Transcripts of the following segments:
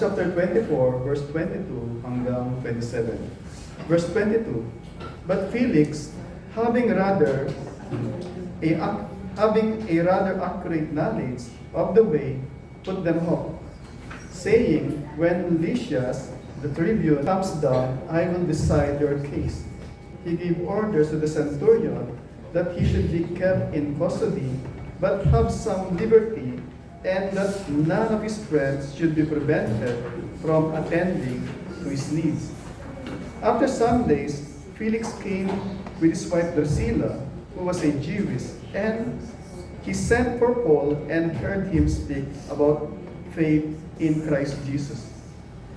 chapter 24, verse 22 hanggang 27. Verse 22, but Felix, having a rather accurate knowledge of the way, put them off, saying, when Lysias, the tribune, comes down, I will decide your case. He gave orders to the centurion that he should be kept in custody, but have some liberty, and that none of his friends should be prevented from attending to his needs. After some days, Felix came with his wife Drusilla, who was a Jewess, and he sent for Paul and heard him speak about faith in Christ Jesus.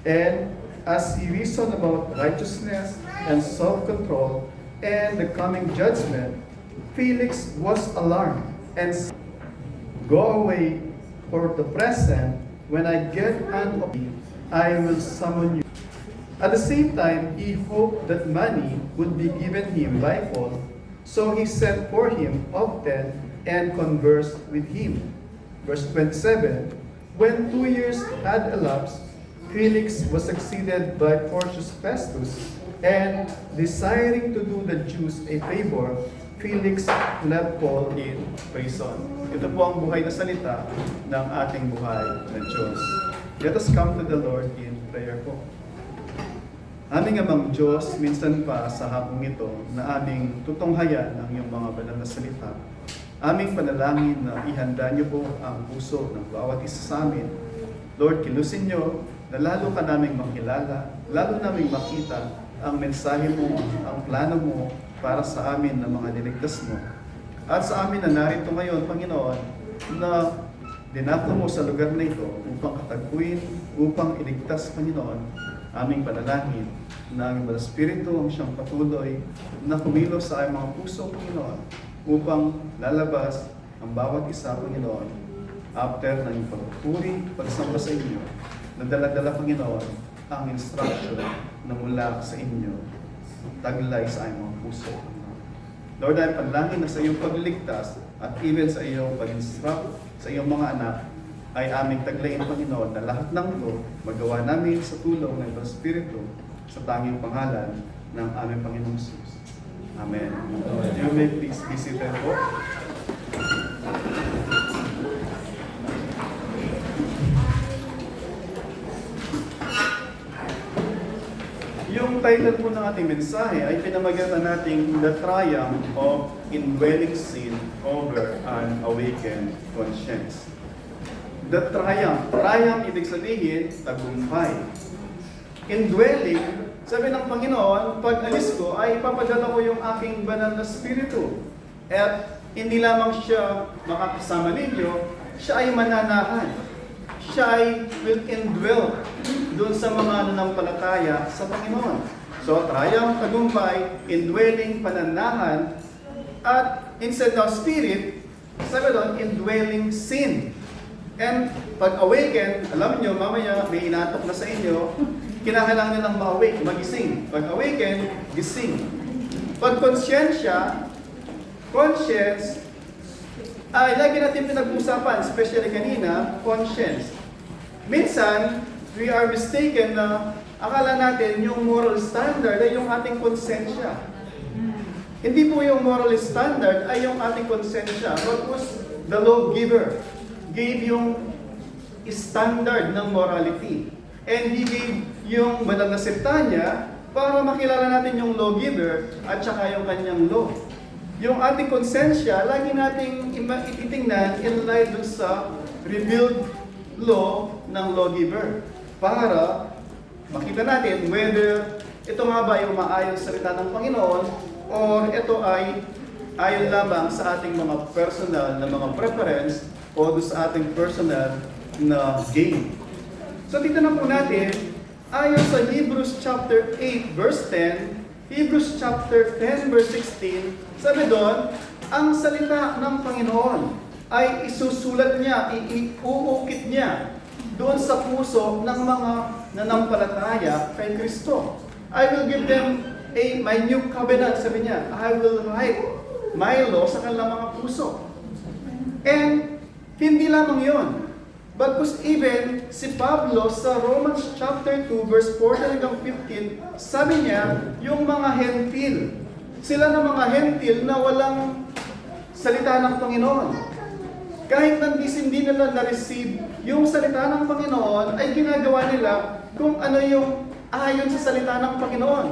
And as he reasoned about righteousness and self-control and the coming judgment, Felix was alarmed and said, go away for the present. When I get out of you, I will summon you. At the same time, he hoped that money would be given him by Paul, so he sent for him often and conversed with him. Verse 27, when 2 years had elapsed, Felix was succeeded by Porcius Festus, and desiring to do the Jews a favor, Felix left Paul in prison. Ito po ang buhay na salita ng ating buhay na Diyos. Let us come to the Lord in prayer po. Aming Amang Diyos, minsan pa sa hapong ito na aming tutunghayan ang iyong mga banal na salita. Aming panalangin na ihanda niyo po ang puso ng bawat isa sa amin. Lord, kilusin niyo na lalo ka naming makilala, lalo naming makita ang mensahe mo, ang plano mo para sa amin na mga niligtas mo. At sa amin na narito ngayon, Panginoon, na dinako mo sa lugar na ito upang katagpuin, upang iligtas, Panginoon, aming panalangin na ang Espiritu ang siyang patuloy na kumilos sa aming mga puso, Panginoon, upang lalabas ang bawat isa, Panginoon, after ng iyong pagpuri, pagsamba sa inyo, na dala-dala, Panginoon, ang instruction na mula sa inyo, taglay sa aming mga puso. Lord, ay panalangin na sa iyong pagliligtas at even sa iyong pag-instruct sa iyong mga anak, ay aming taglayin, Panginoon, na lahat ng ito magawa namin sa tulong ng Espiritu sa tanging pangalan ng aming Panginoong Jesus. Amen. You may please be seated po. Yung title po ng ating mensahe ay pinamagatan nating The Triumph of Indwelling Sin over an Awakened Conscience. The triumph. Triumph, ibig sabihin, tagumpay. Indwelling, sabi ng Panginoon, pag alis ko, ay ipapadala ko yung aking banal na spirito. At hindi lamang siya makakasama ninyo, siya ay mananahan. Siya ay will indwell doon sa mga nanampalataya sa Panginoon. So, triumph, tagumpay, indwelling, pananahan, at instead of spirit, sabi doon, indwelling sin. And pag awaken, alam niyo, mamaya may inatok na sa inyo, kinakailangan nilang ma-awake, magising. Pag awaken, gising. Pag konsyensya, conscience, ay lagi natin pinag-usapan, especially kanina, conscience. Minsan, we are mistaken na akala natin yung moral standard ay yung ating konsensya. Hindi po yung moral standard ay yung ating konsensya. What was the lawgiver? Gave yung standard ng morality. And He gave yung banal na sipta niya para makilala natin yung lawgiver at saka yung kanyang law. Yung ating konsensya, lagi nating ititingnan in light dun sa revealed law ng lawgiver para makita natin whether ito nga ba yung maayong salita ng Panginoon or ito ay ayon lamang sa ating mga personal na mga preference o doon sa ating personal na gain. So dito na po natin, ayon sa Hebrews chapter 8 verse 10, Hebrews chapter 10 verse 16, sabi doon, ang salita ng Panginoon ay isusulat niya, iuukit niya doon sa puso ng mga nanampalataya kay Kristo. I will give them my new covenant, sabi niya. I will write my law sa kanilang mga puso. And hindi lamang yon. Bagkus even si Pablo sa Romans chapter 2 verse 14 hanggang 15, sabi niya, yung mga hentil, sila na mga hentil na walang salita ng Panginoon. Kahit hindi nila na-receive yung salita ng Panginoon, ay ginagawa nila kung ano yung ayon sa salita ng Panginoon.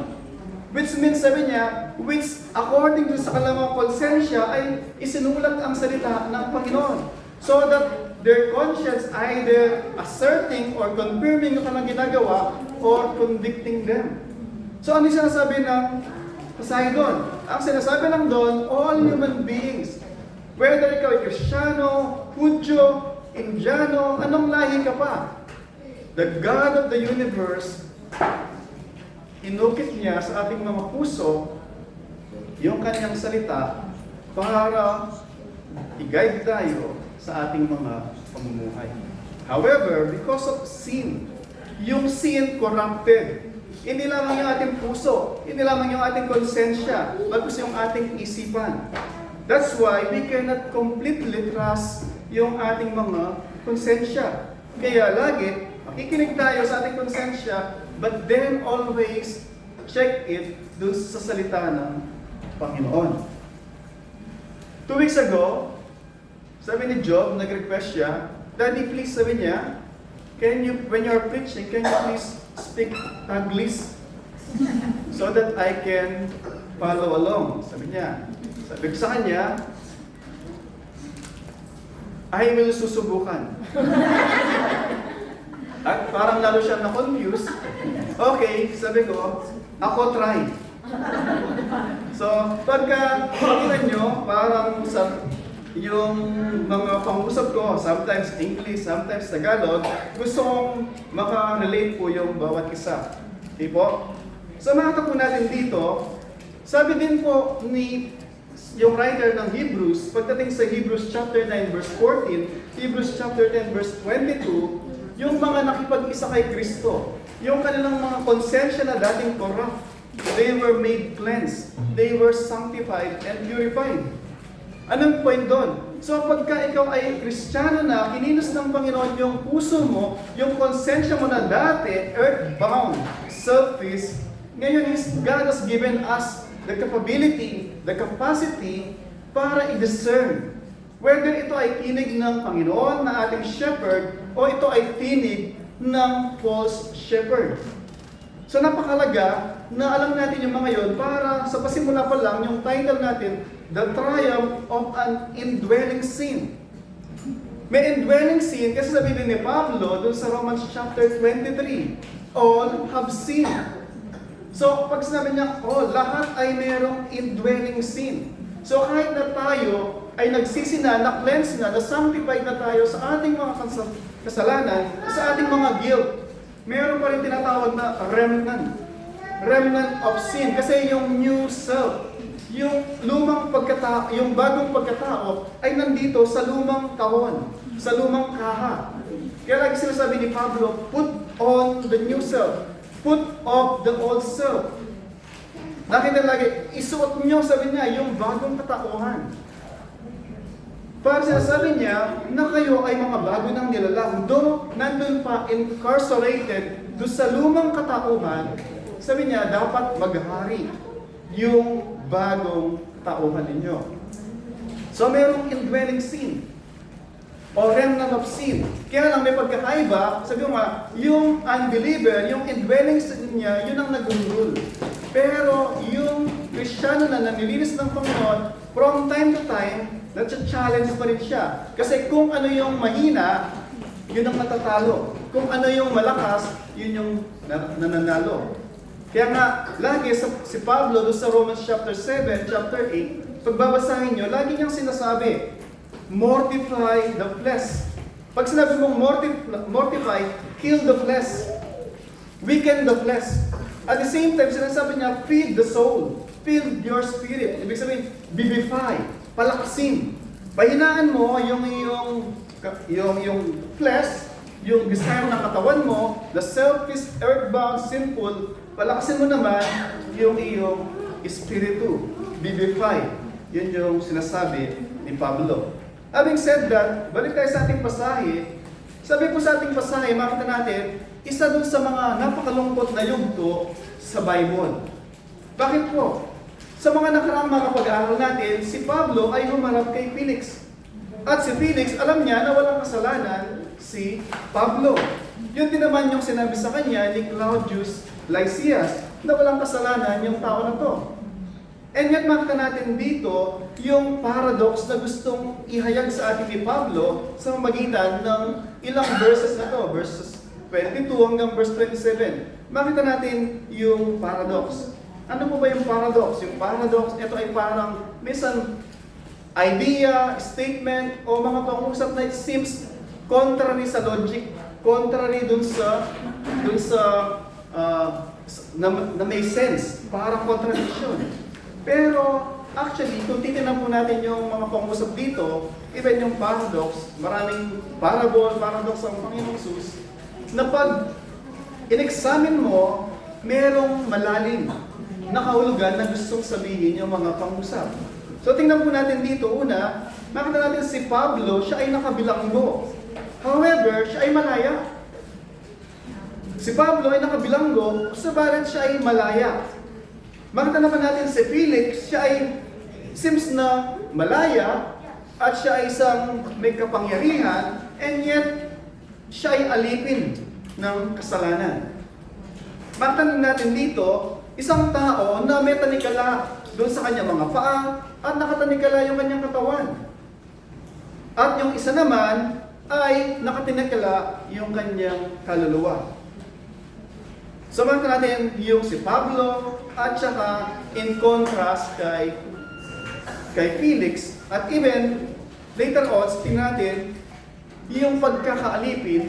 Which means, sabi niya, which according to sa kanilang konsensya ay isinulat ang salita ng Panginoon. So that their conscience either asserting or confirming yung kanilang ginagawa or convicting them. So ano yung sinasabi ng pasahe doon? Ang sinasabi lang doon, all human beings, whether ikaw ay Kristiyano, Hudyo, Indiano, anong lahi ka pa, the God of the universe, inukit niya sa ating mga puso yung kanyang salita para i-guide tayo sa ating mga pamumuhay. However, because of sin, yung sin corrupted. Hindi lamang yung ating puso, hindi lamang yung ating konsensya, bagkus yung ating isipan. That's why we cannot completely trust yung ating mga konsensya. Kaya lagi, makikinig tayo sa ating konsensya, but then always check it dun sa salita ng Panginoon. 2 weeks ago, sabi ni Job, nag-request siya, Daddy, please, sabi niya, when you're preaching, can you please speak Taglish so that I can follow along? Sabi niya. Sabi ko sa kanya, I will susubukan. At parang lalo siya na-confuse. Okay, sabi ko, ako try. So, pagka pakita nyo, parang sa yung mga pang-usap ko, sometimes English, sometimes Tagalog, gusto kong makarelate po yung bawat isa. Okay po? So, makita po natin dito, sabi din po ni yung writer ng Hebrews, pagdating sa Hebrews chapter 9 verse 14, Hebrews chapter 10 verse 22, yung mga nakipag-isa kay Kristo, yung kanilang mga konsensya na dating corrupt, they were made cleansed, they were sanctified and purified. Anong point doon? So pagka ikaw ay Kristiyano na, kinilos ng Panginoon yung puso mo, yung konsensya mo na dati, earthbound, selfish, ngayon God has given us the capability, the capacity para i-discern whether ito ay tinig ng Panginoon na ating shepherd o ito ay tinig ng false shepherd. So napakalaga na alam natin yung mga yon para sa pasimula pa lang yung title natin, The Triumph of an Indwelling Sin. May indwelling sin kasi sabi din ni Pablo dun sa Romans chapter 23, all have sinned. So pag sinabi niya, lahat ay merong indwelling sin. So kahit na tayo ay nagsisi na, cleanse na, na-sanctified na tayo sa ating mga kasalanan, sa ating mga guilt, meron pa rin tinatawag na remnant. Remnant of sin. Kasi yung new self, yung lumang pagkatao, yung bagong pagkatao ay nandito sa lumang kahon, sa lumang kaha. Kaya lagi sinasabi ni Pablo, put on the new self, put off the old self. Nakita lagi, isuot nyo, sabi niya, yung bagong katauhan. Para sinasabi niya na kayo ay mga bago ng nilalang, though nandun pa incarcerated doon sa lumang katauhan, sabi niya, dapat maghari yung bagong tauhan ninyo. So, mayroong indwelling sin o remnant of sin. Kaya lang may pagkakaiba, sabi mo nga, yung unbeliever, yung indwelling sin niya, yun ang nag-rule. Pero yung Kristiyano na nanilinis ng Panginoon, from time to time, nag-challenge pa rin siya. Kasi kung ano yung mahina, yun ang natatalo. Kung ano yung malakas, yun yung nananalo. Kaya nga, lagi si Pablo doon sa Romans chapter 7, chapter 8, pagbabasahin nyo, lagi niyang sinasabi, mortify the flesh. Pag sinabi mong mortify, kill the flesh. Weaken the flesh. At the same time, sinasabi niya, feed the soul. Feed your spirit. Ibig sabihin, vivify. Palakasin. Pahinaan mo yung flesh, yung desire ng katawan mo, the selfish, earthbound, sinful, palakasin mo naman yung iyong espiritu. Vivify. Yun yung sinasabi ni Pablo. Having said that, balik tayo sa ating pasahe. Sabi po sa ating pasahe, makita natin, isa dun sa mga napakalungkot na yugto sa Bible. Bakit po? Sa mga nakaraang mga pag-aaral natin, si Pablo ay humarap kay Felix. At si Felix, alam niya na walang kasalanan si Pablo. Yun din naman yung sinabi sa kanya ni Claudius Lysias, na walang kasalanan yung tao na to. And yet makita natin dito yung paradox na gustong ihayag sa atin ni Pablo sa magitan ng ilang verses na to, verses 22 hanggang verse 27. Makita natin yung paradox. Ano po ba yung paradox? Yung paradox, ito ay parang minsan idea, statement, o mga pangusap na it seems contrary sa logic, contrary dun sa na may sense, parang contradiction. Pero actually, kung titignan po natin yung mga pangusap dito, even yung paradox, maraming parable, paradox ang Panginoong Jesus, na pag in-examine mo, merong malalim na kahulugan na gustong sabihin yung mga pangusap. So tingnan po natin dito, una, makita natin si Pablo, siya ay nakabilanggo. However, siya ay malaya. Si Pablo ay nakabilanggo, subalit siya ay malaya. Makita naman natin si Felix, siya ay seems na malaya, at siya ay isang may kapangyarihan, and yet, siya ay alipin ng kasalanan. Makita natin dito, isang tao na may tanikala doon sa kanyang mga paa, at nakatanikala yung kanyang katawan. At yung isa naman, ay nakatinikala yung kanyang kaluluwa. So makita natin yung si Pablo at saka in contrast kay Felix, at even later on, tingnan natin yung pagkakaalipin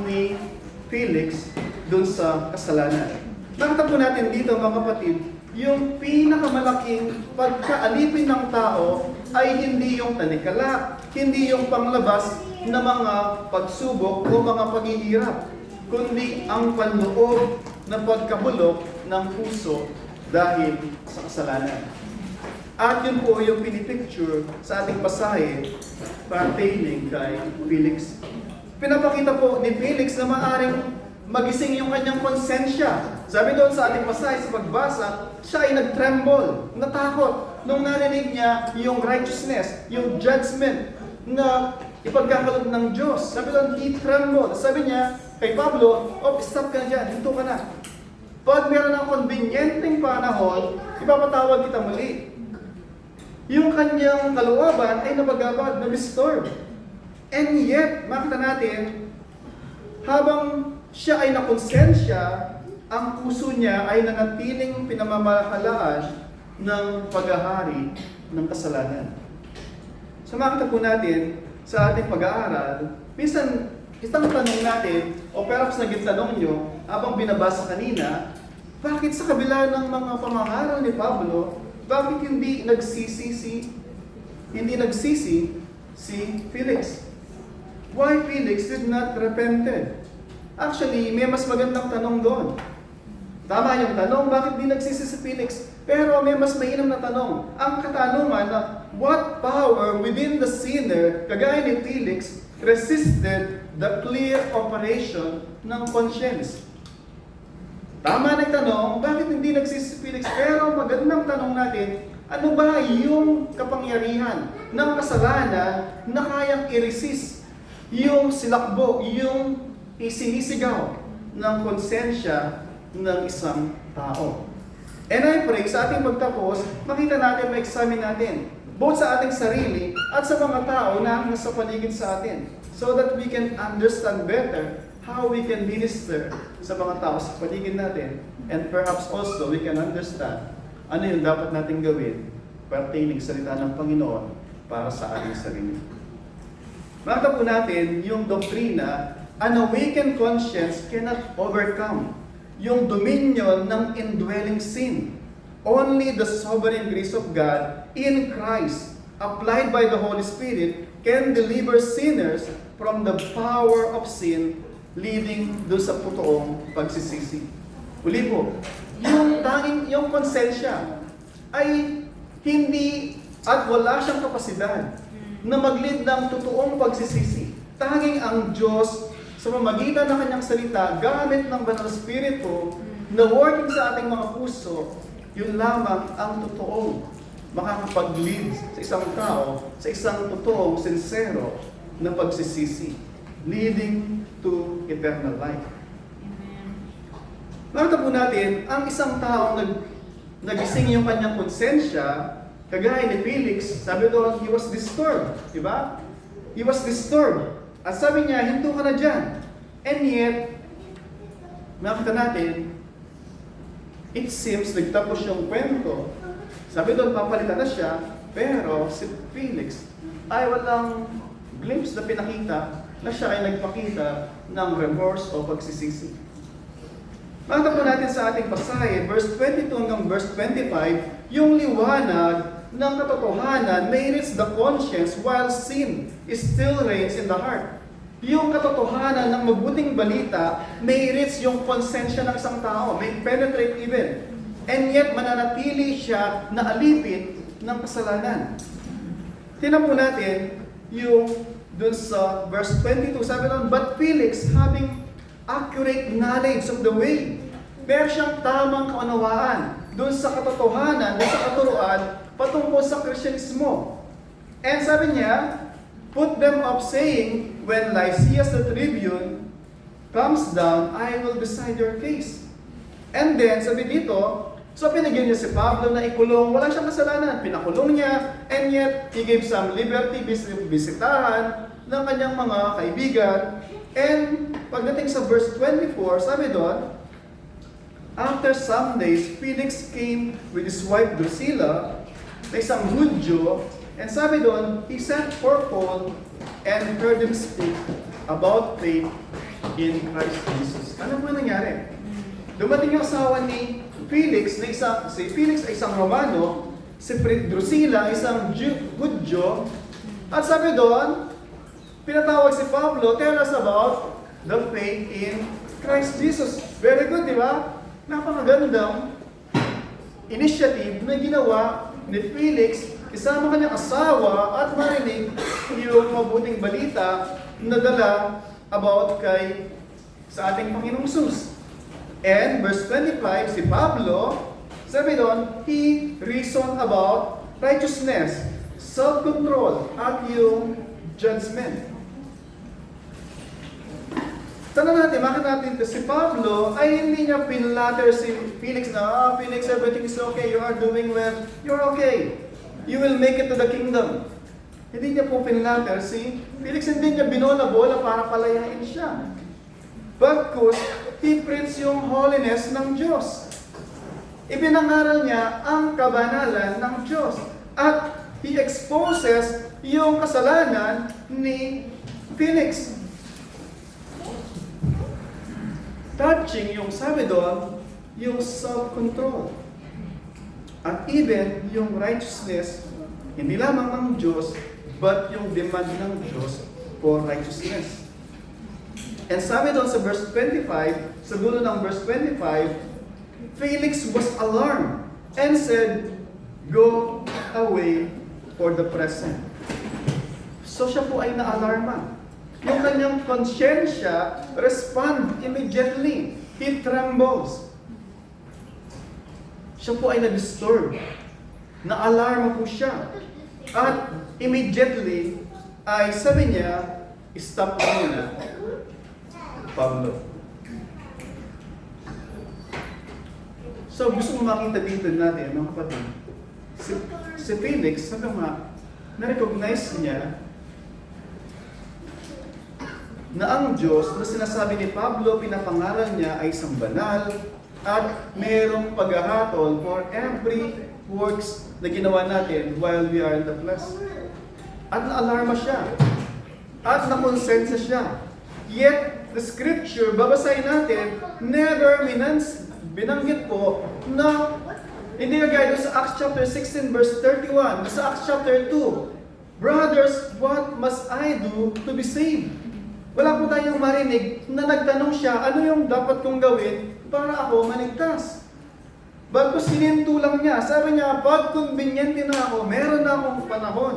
ni Felix dun sa kasalanan. Nakita po natin dito mga kapatid, yung pinakamalaking pagkaalipin ng tao ay hindi yung tanikala, hindi yung panglabas na mga pagsubok o mga paghihirap, kundi ang panloob na pagkabulok ng puso dahil sa kasalanan. At yun po yung pinipicture sa ating pasahe pertaining kay Felix. Pinapakita po ni Felix na maaaring magising yung kanyang konsensya. Sabi doon sa ating pasahe sa pagbasa, siya ay nag-tremble, natakot, nung narinig niya yung righteousness, yung judgment na ipagkakaloob ng Diyos. Sabi doon, he trembled. Sabi niya kay Pablo, stop ka na dyan, hinto ka na. Pag meron ng konbinyenteng panahon, ipapatawag kita muli. Yung kanyang kaluwaban ay napagabag, na-restore. And yet, makita natin, habang siya ay nakonsensya, ang puso niya ay nanatiling pinamamahalaan ng paghahari ng kasalanan. So makita po natin sa ating pag-aaral, minsan isang tanong natin, o perhaps naging tanong nyo, habang binabasa kanina, bakit sa kabila ng mga pangangaral ni Pablo, bakit hindi nagsisi si Felix? Why Felix did not repented? Actually, may mas magandang tanong doon. Tama yung tanong, bakit di nagsisi si Felix? Pero may mas mainam na tanong. Ang katanungan na, what power within the sinner, kagaya ni Felix, resisted the clear operation ng conscience? Tama na yung tanong, bakit hindi nagsisi si Felix? Pero magandang tanong natin, ano ba yung kapangyarihan ng kasalanan na kayang i-resist yung silakbo, yung isinisigaw ng konsensya ng isang tao? And I pray sa ating pagtapos, makita natin, ma-examine natin, both sa ating sarili at sa mga tao na nasa paligid sa atin, so that we can understand better how we can minister sa mga tao sa paligid natin, and perhaps also we can understand ano yung dapat natin gawin pertaining sa salita ng Panginoon para sa ating sarili. Makita po natin yung doktrina, an awakened conscience cannot overcome yung dominion ng indwelling sin. Only the sovereign grace of God in Christ, applied by the Holy Spirit, can deliver sinners from the power of sin, leading doon sa totoong pagsisisi. Uli po, yung konsensya ay hindi at wala siyang kapasidad na mag-lead ng totoong pagsisisi. Tanging ang Diyos sa pamamagitan ng kanyang salita, gamit ng Banal na Espiritu, na working sa ating mga puso, yun lamang ang totoong makakapag-lead sa isang tao, sa isang totoong, sincero na pagsisisi, leading to eternal life. Nakita po natin, ang isang tao nagising yung kanyang konsensya, kagaya ni Felix, sabi doon, he was disturbed. Diba? He was disturbed. At sabi niya, hinto ka na dyan. And yet, makita natin, it seems, nagtapos yung kwento. Sabi doon, papalitan na siya, pero si Felix ay walang glimpse na pinakita na siya ay nagpakita ng remorse o pagsisisi. Makita po natin sa ating pasahe, verse 22 hanggang verse 25, yung liwanag ng katotohanan may reach the conscience while sin is still reigns in the heart. Yung katotohanan ng mabuting balita may reach yung konsensya ng isang tao, may penetrate even. And yet mananatili siya na alipin ng kasalanan. Tingnan po natin yung dun sa verse 22, sabi lang, but Felix, having accurate knowledge of the way, meron siyang tamang kaunawaan dun sa katotohanan, dun sa katuruan, patungkol sa Kristyanismo. And sabi niya, put them up saying, when Lysias the tribune comes down, I will decide your case. And then, sabi dito, so pinagyan niya si Pablo na ikulong, wala siyang kasalanan, pinakulong niya, and yet, he gave some liberty, bisitahan ng kanyang mga kaibigan. And pagdating sa verse 24, sabi doon, after some days, Felix came with his wife Drusilla, na isang Hudyo, and sabi doon, he sent for Paul and heard him speak about faith in Christ Jesus. Ano po nangyari? Dumating yung asawa ni Felix, si Felix ay isang Romano, si Drusilla ay isang Hudyo, at sabi doon, pinatawag si Pablo, tell us about the faith in Christ Jesus. Very good, di ba? Napakagandang initiative na ginawa ni Felix, isama kanyang asawa at marinig yung mabuting balita na dala about sa ating Panginoong Hesus. And verse 25, si Pablo, sabi doon, he reasoned about righteousness, self-control, at yung judgment. Tanong natin, bakit natin ito? Si Pablo ay hindi niya pinlatter si Felix na, Felix, everything is okay, you are doing well, you're okay. You will make it to the kingdom. Hindi niya po pinlatter si Felix, hindi niya binola-bola para palayain siya. Bagkus, he preached yung holiness ng Diyos. Ibinangaral niya ang kabanalan ng Diyos. At he exposes yung kasalanan ni Felix. Touching yung sabi doon, yung self-control. At even yung righteousness, hindi lamang ng Diyos, but yung demand ng Diyos for righteousness. And sabi doon sa verse 25, sa dulo ng verse 25, Felix was alarmed and said, go away for the present. So siya po ay na-alarma. Yung kanyang konsyensya respond immediately. He trembles. Siya po ay na-disturb. Na-alarma po siya. At immediately, ay sabi niya, stop muna, Pablo. So gusto mo makita dito natin, mga kapatid, si Felix, sabi nga, na-recognize niya na ang Diyos na sinasabi ni Pablo, pinapangalan niya ay isang banal at mayroong paghahatol for every works na ginawa natin while we are in the flesh. At na-alarma siya. At na-consensya siya. Yet, the scripture, babasahin natin, never binanggit po na hindi kagaya doon sa Acts chapter 16 verse 31, sa Acts chapter 2, brothers, what must I do to be saved? Wala po tayong marinig na nagtanong siya, ano yung dapat kong gawin para ako maligtas? Bago sininto lang niya, sabi niya, pag convenient na ako, meron na akong panahon,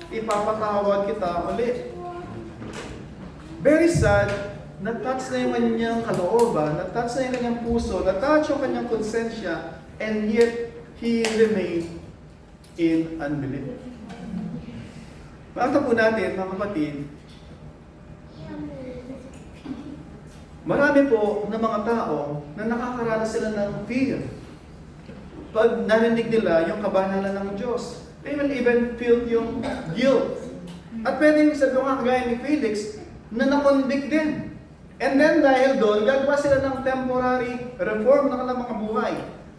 ipapatawad kita ulit. Very sad na-touch na yung kanyang kalooban, na-touch na yung kanyang puso, na-touch yung kanyang konsensya, and yet, he remained in unbelief. Makita po natin, mga kapatid, marami po na mga tao na nakakaranas sila ng fear. Pag narinig nila yung kabanalan ng Diyos, they will even feel yung guilt. At pwedeng sabi ko nga kagaya ni Felix, na nakonvict din. And then dahil doon, gagawa sila ng temporary reform ng kanilang mga buhay.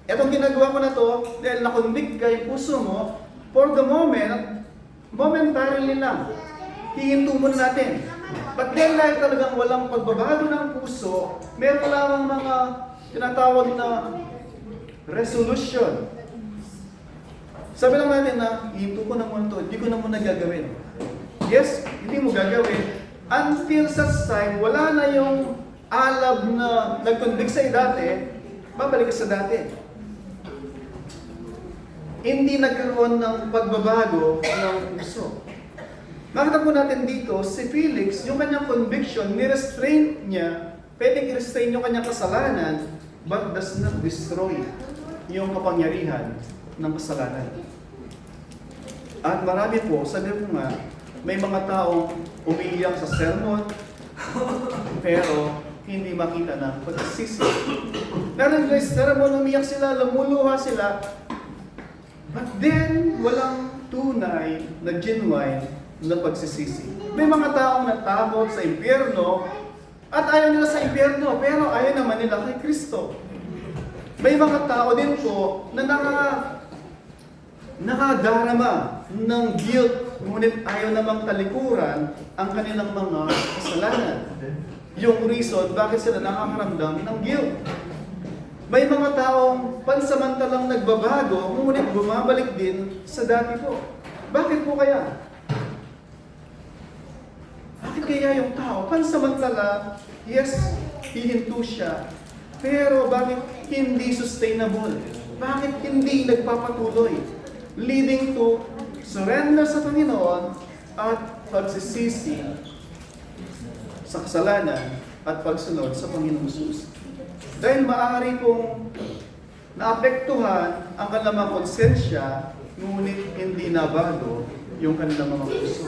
Etong ginagawa ko na to, dahil nakonvict ka yung puso mo, for the moment, momentarily lang, hihinto muna natin. But then dahil talagang walang pagbabago ng puso, meron lamang mga tinatawag na resolution. Sabi lang natin na, hihinto ko na muna to, hindi ko na muna gagawin. Yes, hindi mo gagawin. Until such time, wala na yung alab na nag-convict sa'yo dati, babalik ka sa dati. Hindi nagkaroon ng pagbabago ng puso. Nakita po natin dito, si Felix, yung kanyang conviction, ni-restrain niya, pwedeng i-restrain yung kanyang kasalanan, but does not destroy yung kapangyarihan ng kasalanan. At marami po, sabi ko nga, may mga taong umiiyak sa sermon, pero hindi makita ng pagsisisi. Meron guys, sermon, umiiyak sila, lumuluha sila, but then, walang tunay na genuine na pagsisisi. May mga taong natakot sa impyerno, at ayaw nila sa impyerno, pero ayaw naman nila kay Kristo. May mga tao din po na nakadarama ng guilt, ngunit ayaw namang talikuran ang kanilang mga kasalanan. Yung reason, bakit sila nakakaramdam ng guilt. May mga taong pansamantalang nagbabago, ngunit bumabalik din sa dati po. Bakit po kaya? Bakit kaya yung tao, pansamantala, yes, hihinto siya, pero bakit hindi sustainable? Bakit hindi nagpapatuloy? Leading to surrender sa Panginoon at pagsisisi sa kasalanan at pagsunod sa Panginoong Jesus. Dahil maaari pong naapektuhan ang kanilang mga konsensya, ngunit hindi nabago yung kanilang mga puso.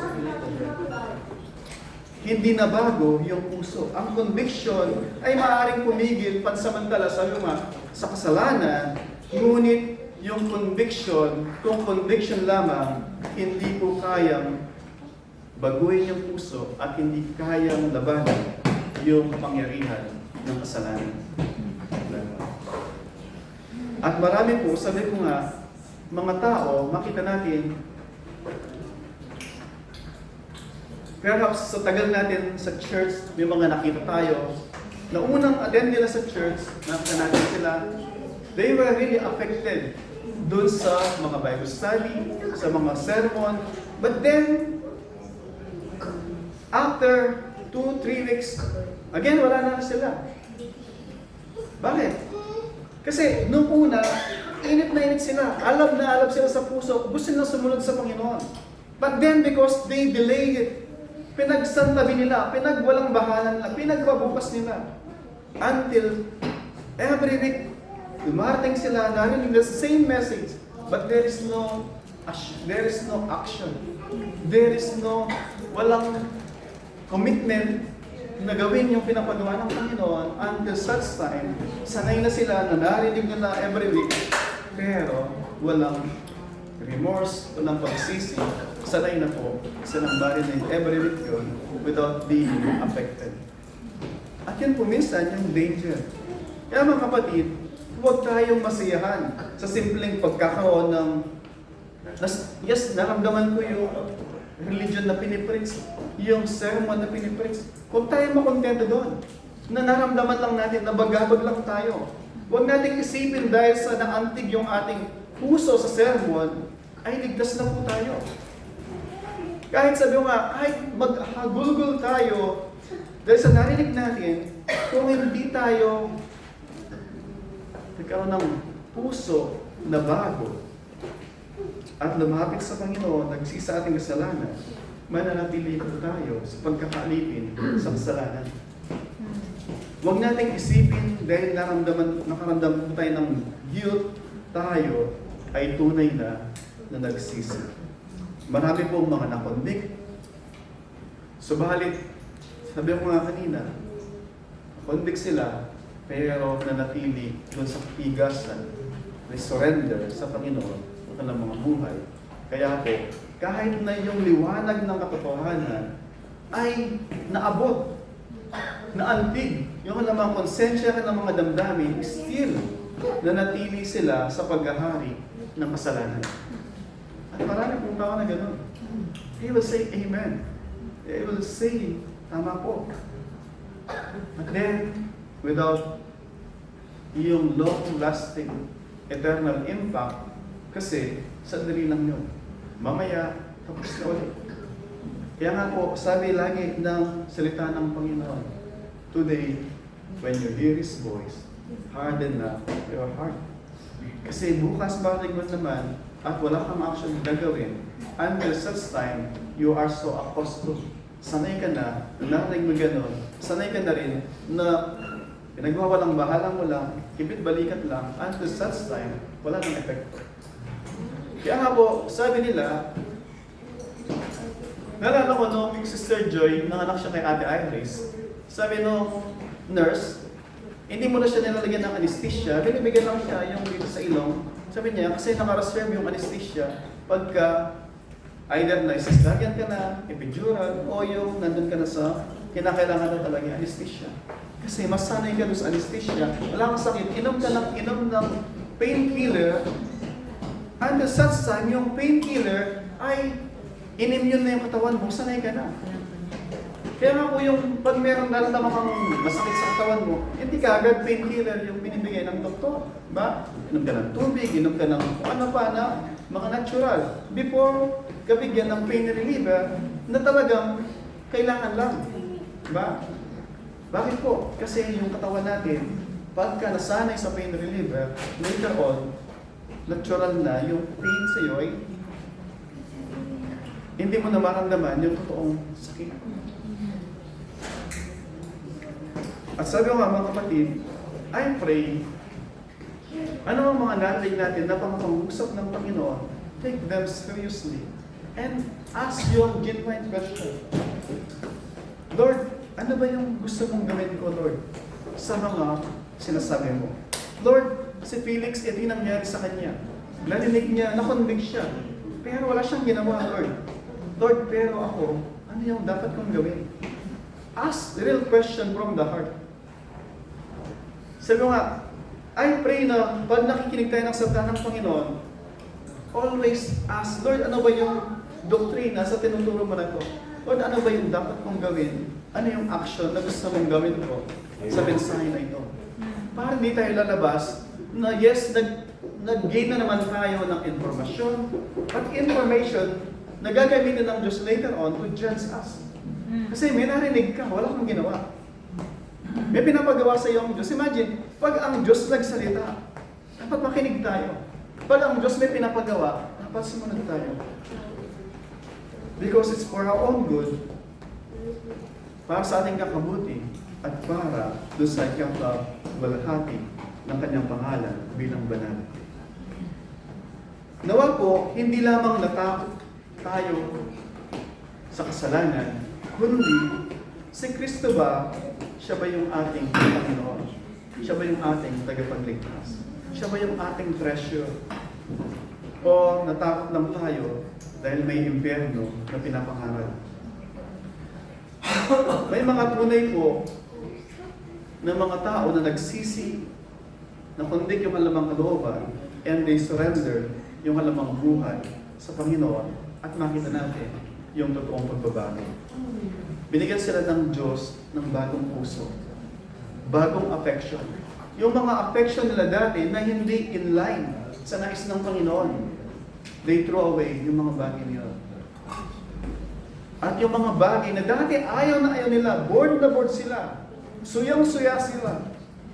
Hindi nabago yung puso. Ang conviction ay maaaring pumigil pansamantala sa kasalanan, ngunit yung conviction, kung conviction lamang, hindi po kayang baguhin yung puso at hindi kayang labanan yung kapangyarihan ng kasalanan. At marami po, sabi ko nga, mga tao, makita natin, perhaps sa tagal natin sa church, may mga nakita tayo, na unang attend nila sa church, nakita natin sila, they were really affected doon sa mga Bible study, sa mga sermon. But then, after 2-3 weeks, again, wala na sila. Bakit? Kasi nung una, init na init sila. Alab na alab sila sa puso. Gusto nilang sumunod sa Panginoon. But then, because they delayed it, pinagsantabi nila, pinagwalang bahalan nila, pinagbabukas nila. Until every week, dumarating sila, narinig the same message, but there is no action. There is no, walang commitment na gawin yung pinapagawa ng Panginoon until such time, sanay na sila na narinig nila every week, pero walang remorse, walang pagsisi, sanay na po silang marinig every week yun without being affected. At yun po minsan yung danger. Kaya mga kapatid, huwag tayong masiyahan sa simpleng pagkakaroon ng, yes, naramdaman ko yung religion na pinipreach, yung sermon na pinipreach. Huwag tayong makontento doon. Na naramdaman lang natin, nabagabag lang tayo. Huwag nating isipin dahil sa naantig yung ating puso sa sermon, ay ligtas na po tayo. Kahit sabi ko nga, kahit maghagulgul tayo, dahil sa narinig natin, kung hindi tayo nagkaroon ng puso na bago at lumapit sa Panginoon, nagsisi sa ating kasalanan, mananatili po tayo sa pagkakaalipin sa kasalanan. Huwag nating isipin dahil nakaramdam tayo ng guilt, tayo ay tunay na nagsisi. Marami pong mga nakonvict. Subalit, sabi ko nga kanina, convict sila, pero nanatili doon sa pigasan, may surrender sa Panginoon ng kanilang mga buhay. Kaya po, kahit na yung liwanag ng katotohanan ay naabot, naantig, yung kanilang konsensya ng mga damdamin, still, nanatili sila sa paghahari ng kasalanan. At marami pong tao na gano'n. He will say, Amen. He will say, tama po. But then, without yung long-lasting, eternal impact, kasi sandali lang yun. Mamaya, tapos na ulit. Kaya nga po, sabi lagi ng salita ng Panginoon, today, when you hear His voice, harden na your heart. Kasi bukas balik mo naman, at wala kang action gagawin, until such time, you are so accustomed. Sanay ka na, narinig mo gano'n, sanay ka na rin na pinagwawalang bahala mo lang, kibit-balikat lang, until such time, wala nang epekto. Kaya nga po, sabi nila, nalala ko nung Sister Joy, nanganak siya kay Ate Iris, sabi nung nurse, hindi mo na siya nilalagyan ng anesthesia, binibigyan lang siya yung dito sa ilong. Sabi niya, kasi naka-reserve yung anesthesia pagka either naisasagyan ka na, epidural, o yung nandun ka na sa kinakailangan na talaga anesthesia. Kasi masanay ka doon sa anesthesia, wala kang sakit, inom ng painkiller, and the such time, yung painkiller ay inimmune na yung katawan mo, sanay ka na. Kaya nga po yung pag merong nararamdaman kang masakit sa katawan mo, hindi ka agad painkiller yung binibigay ng doktor. Ba? Inom ka ng tubig, inom ka ng ano pa na mga natural. Before kabigyan ng pain reliever na talagang kailangan lang. Ba? Bakit po? Kasi yung katawan natin, pagka nasanay sa pain reliever, later on, natural na yung pain sa iyo ay hindi mo na maramdaman yung totoong sakit. At sabi ko nga mga kapatid, I pray, ano ang mga narinig natin na pangusap ng Panginoon, take them seriously and ask your genuine question. Lord, ano ba yung gusto mong gawin ko, Lord, sa mga sinasabi mo? Lord, si Felix, hindi nangyari sa kanya. Narinig niya, nakonvict siya. Pero wala siyang ginawa, Lord. Lord, pero ako, ano yung dapat kong gawin? Ask the real question from the heart. Sabi ko nga, I pray na pag nakikinig tayo ng salita ng Panginoon, always ask, Lord, ano ba yung doktrina sa tinuturo mo na ito? Lord, ano ba yung dapat kong gawin? Ano yung action na gusto mong gawin ko sa mensahe na ito? Para hindi tayo lalabas na yes, nag-gain na naman tayo ng informasyon, but information na gagamitin ng Diyos later on to judge us. Kasi may narinig ka, wala kang ginawa. May pinapagawa sa iyo ang Diyos. Imagine, pag ang Diyos nagsalita, dapat makinig tayo. Pag ang Diyos may pinapagawa, dapat sumunod tayo. Because it's for our own good, para sa ating kakabuti, at para doon sa ikabalahati ng kanyang pangalan bilang banal. Nawa po, hindi lamang natakot tayo sa kasalanan, kundi si Kristo ba, siya ba yung ating Panginoon? Siya ba yung ating tagapagligtas? Siya ba yung ating treasure? O natakot lang tayo dahil may impyerno na pinapangarap? May mga tunay po na mga tao na nagsisi, na kundik yung alamang kalooban, and they surrender yung alamang buhay sa Panginoon at makita natin yung totoong pagbabago. Binigyan sila ng Diyos ng bagong puso, bagong affection. Yung mga affection nila dati na hindi in line sa nais ng Panginoon, they throw away yung mga bagay nila. At yung mga bagay na dati ayaw na ayaw nila, bored na bored sila, suyang-suya sila.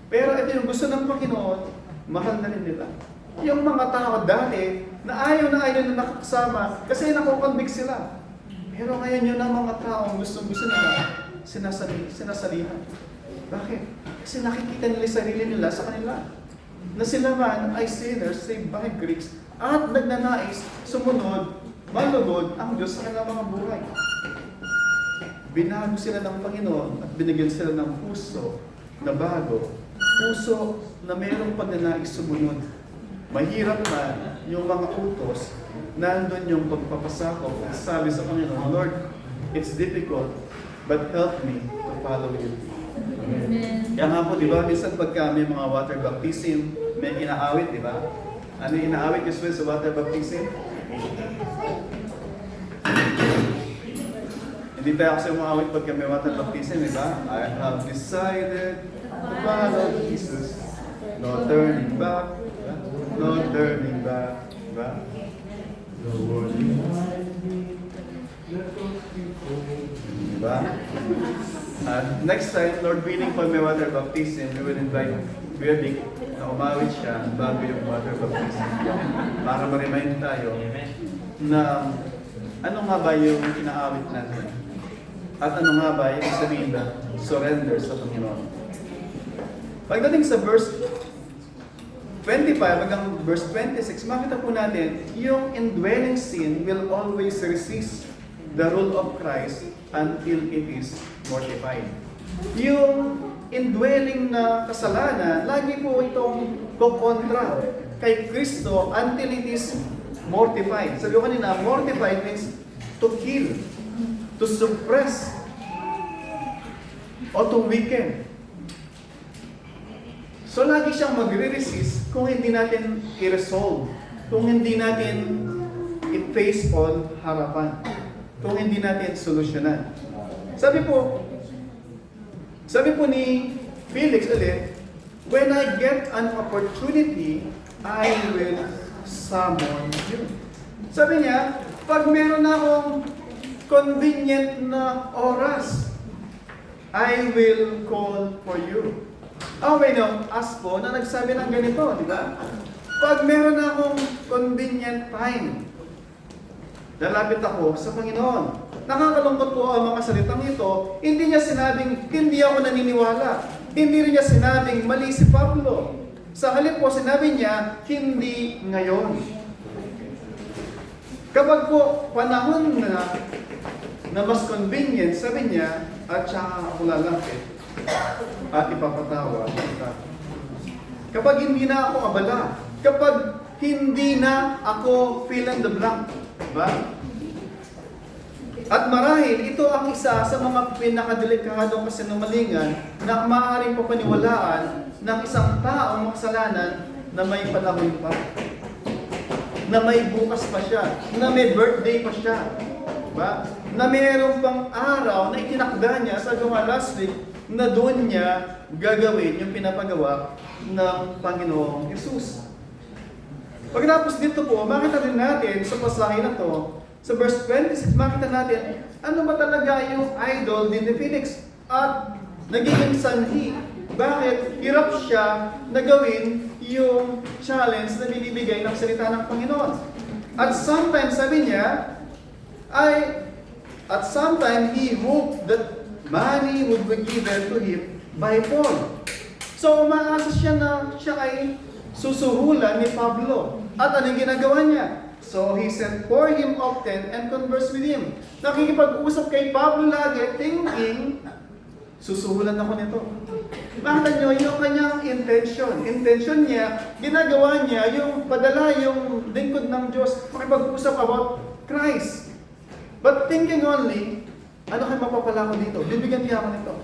Pero ito yung gusto ng Panginoon, mahal na rin nila. Yung mga tao dati na ayaw na nakakasama kasi nakukonvict sila. Pero ngayon yun ang mga taong gusto nila, sinasalihan. Bakit? Kasi nakikita nila yung sarili nila sa kanila. Na sila man ay sinners, saved by grace, at nagnanais, sumunod, malugod ang Diyos sa kanilang mga buhay. Binago sila ng Panginoon at binigyan sila ng puso na bago. Puso na mayroong pagnanais sumunod. Mahirap man yung mga utos, nandun yung pagpapasakop. Sabi sa Panginoon, Lord, it's difficult, but help me to follow you. Amen. Kaya nga po, di ba, minsan pagka may mga water baptism, may inaawit, di ba? Ano yung inaawit usually sa water baptism? Hindi tayo kasi umawit pagka may water baptism, di ba? I have decided to follow Jesus. No turning back. Diba? No turning back. Diba? Diba? At next time, Lord willing, pag may water baptism, we will invite Kuya Vic na umawit siya bago yung water baptism. Para ma-remind tayo na ano nga ba yung inaawit natin? At ano nga ba yung sabihin na surrender sa Panginoon? Pagdating sa verse 25 hanggang verse 26, makita po natin, yung indwelling sin will always resist the rule of Christ until it is mortified. Yung indwelling na kasalanan, lagi po itong kukontra kay Kristo until it is mortified. Sabi ko kanina, mortified means to kill, to suppress, o to weaken. So lagi siyang magre-resist kung hindi natin i-resolve, kung hindi natin i-face on harapan, kung hindi natin solusyonan. Sabi po ni Felix ulit, when I get an opportunity, I will summon you. Sabi niya, pag meron akong convenient na oras, I will call for you. May ask po na nagsabi ng ganito, di ba? Pag meron akong convenient time, lalapit ako sa Panginoon. Nakakalungkot po ang mga salitang ito. Hindi niya sinabing, hindi ako naniniwala. Hindi rin niya sinabing, mali si Pablo. Sa halip po, sinabi niya, hindi ngayon. Kapag po panahon na mas convenient, sabi niya, at saka ako lalapit at ipapatawa. Kapag hindi na ako abala, kapag hindi na ako fill in the blank, diba? At marahil, ito ang isa sa mga pinakadelikadong kasinungalingan na maaaring papaniwalaan ng isang taong makasalanan na may panahon pa, na may bukas pa siya, na may birthday pa siya, diba? Na mayroong pang araw na itinakda niya sa gawa last week na doon niya gagawin yung pinapagawa ng Panginoong Jesus. Pagkatapos dito po, makita din natin sa pasahe na to, sa verse 26, makita natin, ano ba talaga yung idol din ni Felix? At nagiging sanhi. Bakit? Hirap siya na gawin yung challenge na binibigay ng salita ng Panginoon. At sometimes, sabi niya, at sometimes he hoped that money would be given to him by Paul. So, umaasa siya na siya ay susuhulan ni Pablo. At anong ginagawa niya? So, he sent for him often and conversed with him. Nakikipag-usap kay Pablo lagi, thinking, susuhulan ako nito. Makita nyo, yung kanyang intention. Intention niya, ginagawa niya yung padala yung lingkod ng Diyos, makipag-usap about Christ. But thinking only, ano kayo mapapala ko dito? Bibigyan niya ako nito.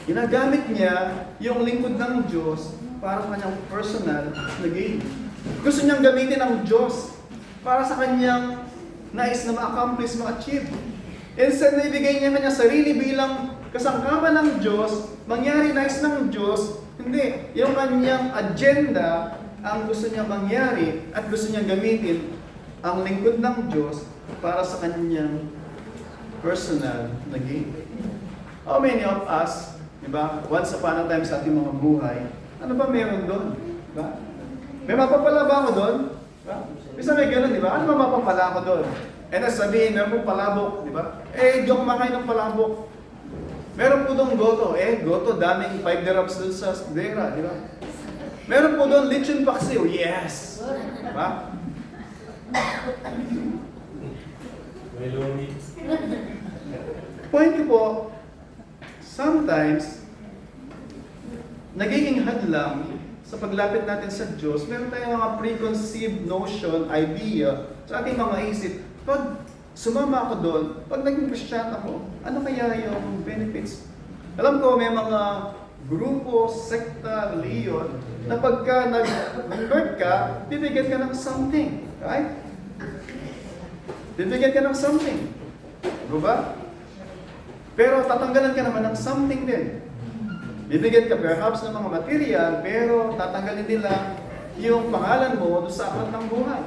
Ginagamit niya yung lingkod ng Diyos para sa kanyang personal na gain. Gusto niyang gamitin ang Diyos para sa kanyang nais na ma-accomplish, ma-achieve. Instead na ibigay niya kanyang sarili bilang kasangkapan ng Diyos, mangyari nais ng Diyos, hindi. Yung kanyang agenda, ang gusto niya mangyari at gusto niya gamitin ang lingkod ng Diyos para sa kanyang personal na gain. How many of us, diba, once upon a time sa ating mga buhay, ano ba meron doon? Diba? May mapapala ba ako doon? Diba? Bisa may ganun, di ba? Ano ba mapapala ako doon? And sabihin, meron pong palabok, di ba? Di ako makain ng palabok. Meron po doon goto. Goto, daming 5 dirhams doon sa dera, di ba? Meron po doon lechon paksiw. Yes! Diba? May lumi. Point ko po, sometimes, nagiging hadlang sa paglapit natin sa Diyos, meron tayong mga preconceived notion, idea, sa ating mga isip. Pag sumama ako doon, pag naging Christian ako, ano kaya yung benefits? Alam ko, may mga grupo, sekta, reliyon, na pagka nag-convert ka, bibigyan ka ng something. Right? Bibigyan ka ng something. Diba? Pero tatanggalan ka naman ng something din. Bibigyan ka perhaps ng mga material, pero tatanggalin nila yung pangalan mo doon sa aklat ng buhay.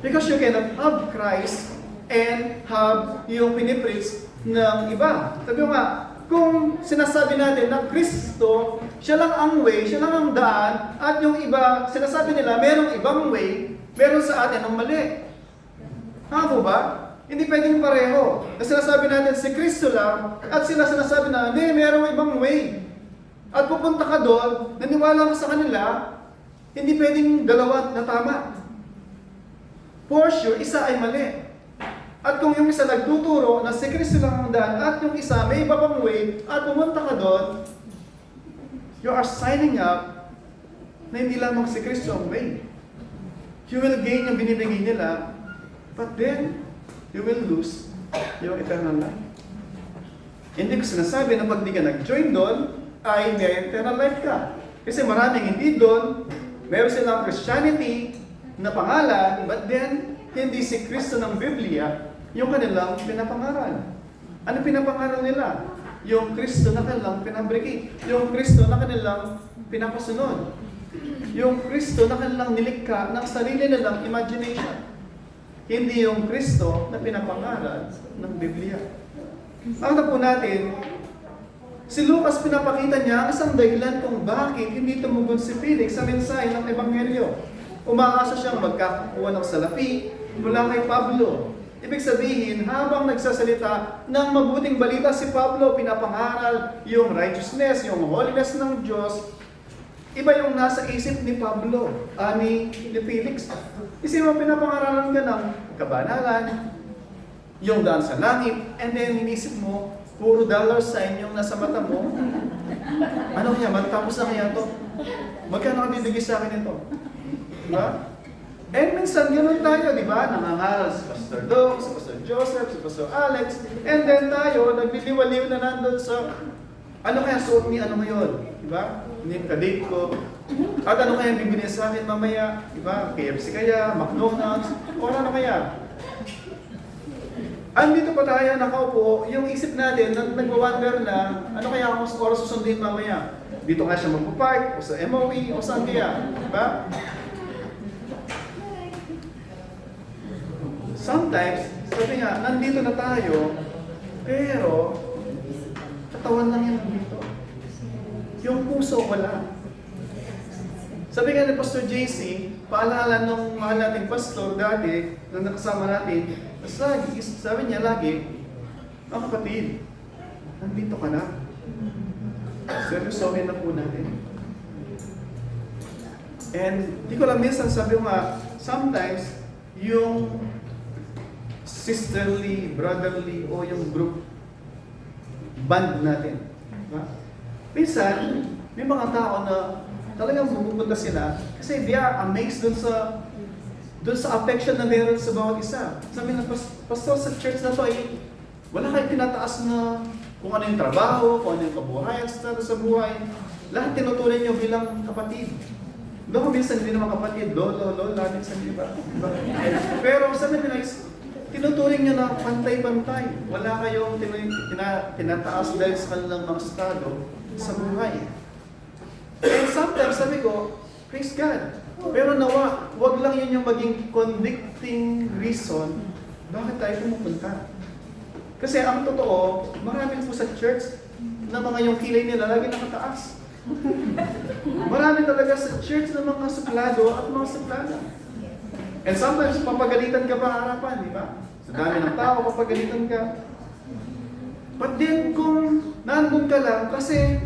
Because you cannot have Christ and have yung pinipreach ng iba. Sabi mo nga, kung sinasabi natin na Kristo, siya lang ang way, siya lang ang daan, at yung iba, sinasabi nila, merong ibang way, meron sa atin ang mali. Tama ba? Hindi pwedeng pareho. Na sinasabi natin si Kristo lang, at sila sinasabi na, hindi, merong ibang way. At pupunta ka doon, naniwala ka sa kanila, hindi pwedeng dalawa na tama. For sure, isa ay mali. At kung yung isa nagtuturo na si Kristo lang ang daan, at yung isa may iba pang way, at pumunta ka doon, you are signing up na hindi lamang si Kristo ang way. You will gain yung binibigay nila, but then, you will lose yung eternal life. Hindi ko sinasabi na pag di ka nag-join doon, ay may eternal life ka. Kasi maraming hindi doon, meron silang Christianity na pangalan, but then, hindi si Kristo ng Biblia yung kanilang pinapangaral. Ano pinapangaral nila? Yung Kristo na kanilang pinabriki. Yung Kristo na kanilang pinapasunod. Yung Kristo na kanilang nilikha ng sarili nilang imagination. Hindi yung Kristo na pinapangaral ng Biblia. Ang po natin, si Lucas pinapakita niya ang isang dahilan kung bakit hindi tumugon si Felix sa mensahe ng Ebanghelyo. Umaasa siyang magkakakuha ng salapi mula kay Pablo. Ibig sabihin, habang nagsasalita ng mabuting balita si Pablo, pinapangaral yung righteousness, yung holiness ng Diyos, iba yung nasa isip ni Pablo, ni Felix. Isip mo, pinapangaralan ka ng kabanalan, yung daan sa langit, and then inisip mo, puro dollar sign yung nasa mata mo. Ano kaya, matapos na kaya to? Magkano ka bibigay sa akin ito? Diba? And minsan, ganoon tayo, di ba? Nangangaral si Pastor Dong, si Pastor Joseph, si Pastor Alex, and then tayo, nagliliwaliw na nandun sa, ano kaya suot ni ano ngayon? Di ba? Hindi ka-date ko. At ano kaya bibili sa akin mamaya? Di ba? KFC kaya, McDonald's, o ano kaya? Andito pa tayo, nakaupo, yung isip natin, nag-wonder na, ano kaya ako sa oras susundin mamaya? Dito nga siya magpapark, o sa MOE, o saan kaya? Di ba? Sometimes, sabi nga, nandito na tayo, pero katawan lang yan dito. Yung puso wala. Sabi nga ni Pastor JC, paalala nung mahal nating pastor dati, na nakasama natin, sabi niya lagi, ang kapatid, nandito ka na. Seryosohin na po natin. And di ko lang minsan sabi ko nga, sometimes, yung sisterly, brotherly, o yung group band natin. Diba? Minsan, may mga tao na talagang bumupunta sila kasi they are amazed dun sa affection na meron sa bawat isa. Sabi ng pastor sa church na to ay wala kayong tinataas na kung ano yung trabaho, kung ano yung kabuhayan sa buhay. Lahat tinutuloy nyo bilang kapatid. Doon minsan hindi naman kapatid, lolo, minsan di ba? Pero sabi nila, tinuturing nyo na pantay-pantay. Wala kayong tinataas dahil sa kanilang mga estado sa buhay. And sometimes sabi ko, praise God. Pero nawa, wag lang yun yung maging convicting reason bakit tayo pumupunta. Kasi ang totoo, marami po sa church na mga yung kilay nila lagi nakataas. Marami talaga sa church na mga suplado at mga suplada. And sometimes, papagalitan ka pa harapan, di ba? Sa dami ng tao, papagalitan ka. But then kung nandun ka lang kasi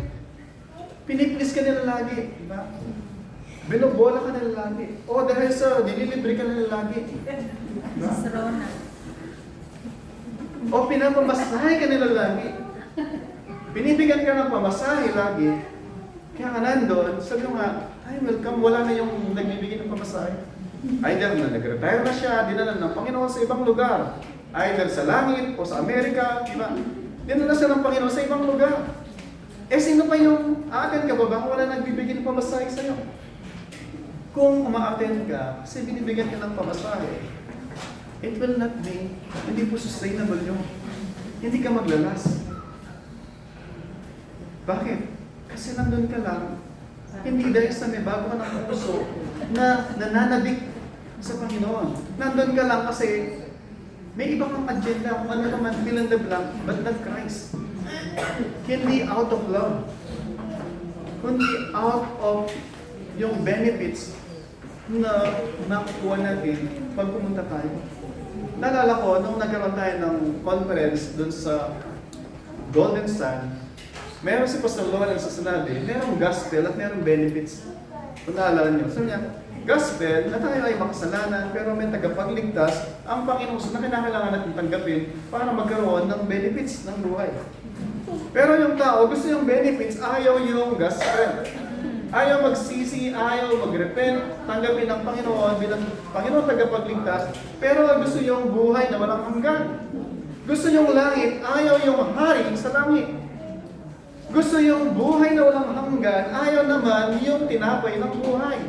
piniplis ka nila lagi, di ba? Binobola ka nila lagi. O dahil sa dinilibre ka nila lagi. Diba? Sis Rona. O pinapamasahe ka nila lagi. Binibigyan ka ng pamasahe lagi. Kaya nga nandun, sabi mo nga, ay welcome, wala na yung nagbibigay ng pamasahe. Either na nag-retire na siya, dinala ng Panginoon sa ibang lugar. Either sa langit o sa Amerika, di ba? Dinala siya ng Panginoon sa ibang lugar. Eh sino pa yung aaten ka ba ba kung wala nagbibigay ng pamasahe sa'yo? Kung umaaten ka, kasi binibigyan ka ng pamasahe, it will not be, hindi po sustainable yun. Hindi ka maglalas. Bakit? Kasi nandun ka lang, hindi dahil sa may bago ka ng puso na nananabik sa Panginoon. Nandun ka lang kasi may iba kang agenda, kung ano naman, fill in the blank, but not Christ. Hindi out of love. Kundi out of yung benefits na nakukuha natin pag pumunta tayo. Naalala ko, nung nagkaroon tayo ng conference dun sa Golden Sand, meron si Pastor Lawrence sa sinabi, merong gospel at merong benefits. Kung naalala nyo, sabi niya, gospel na tayo ay makasalanan pero may tagapagligtas ang Panginoon na kinakailangan natin tanggapin para magkaroon ng benefits ng buhay. Pero yung tao, gusto yung benefits, ayaw yung gospel. Ayaw magsisi, ayaw mag-repent, tanggapin ng Panginoon bilang Panginoon tagapagligtas, pero gusto yung buhay na walang hanggan. Gusto yung langit, ayaw yung hari sa langit. Gusto yung buhay na walang hanggan, ayaw naman yung tinapay ng buhay.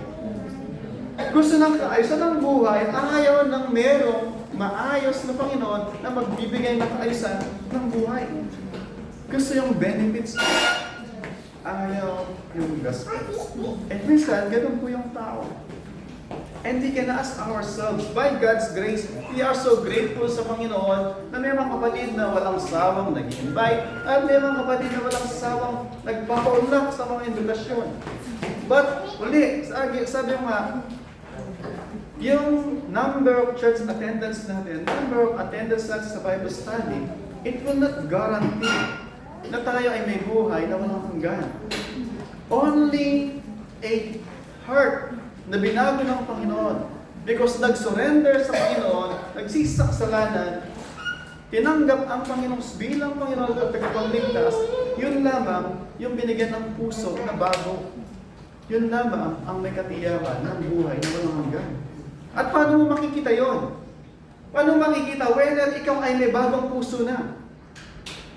Gusto ng kaayusan ng buhay, ayaw ng merong maayos na Panginoon na magbibigay ng kaayusan ng buhay. Gusto yung benefits, ayaw yung gospel. At minsan, ganun po yung tao. And we can ask ourselves, by God's grace, we are so grateful sa Panginoon na may mga kapatid na walang sawang nag-invite at may mga kapatid na walang sawang nagpapaunlak sa mga invitasyon. But, uli, sabi mo nga, yung number of church attendance natin, number of attendance natin sa Bible study, it will not guarantee na tayo ay may buhay na walang hanggan. Only a heart na binago ng Panginoon because nag-surrender sa Panginoon, nagsisaksalanan, tinanggap ang Panginoon bilang Panginoon at tagapagligtas, yun lamang yung binigyan ng puso na bago. Yun lamang ang may katiyakan ng buhay na walang hanggan. At paano mo makikita yon? Paano makikita whether ikaw ay may bagong puso na?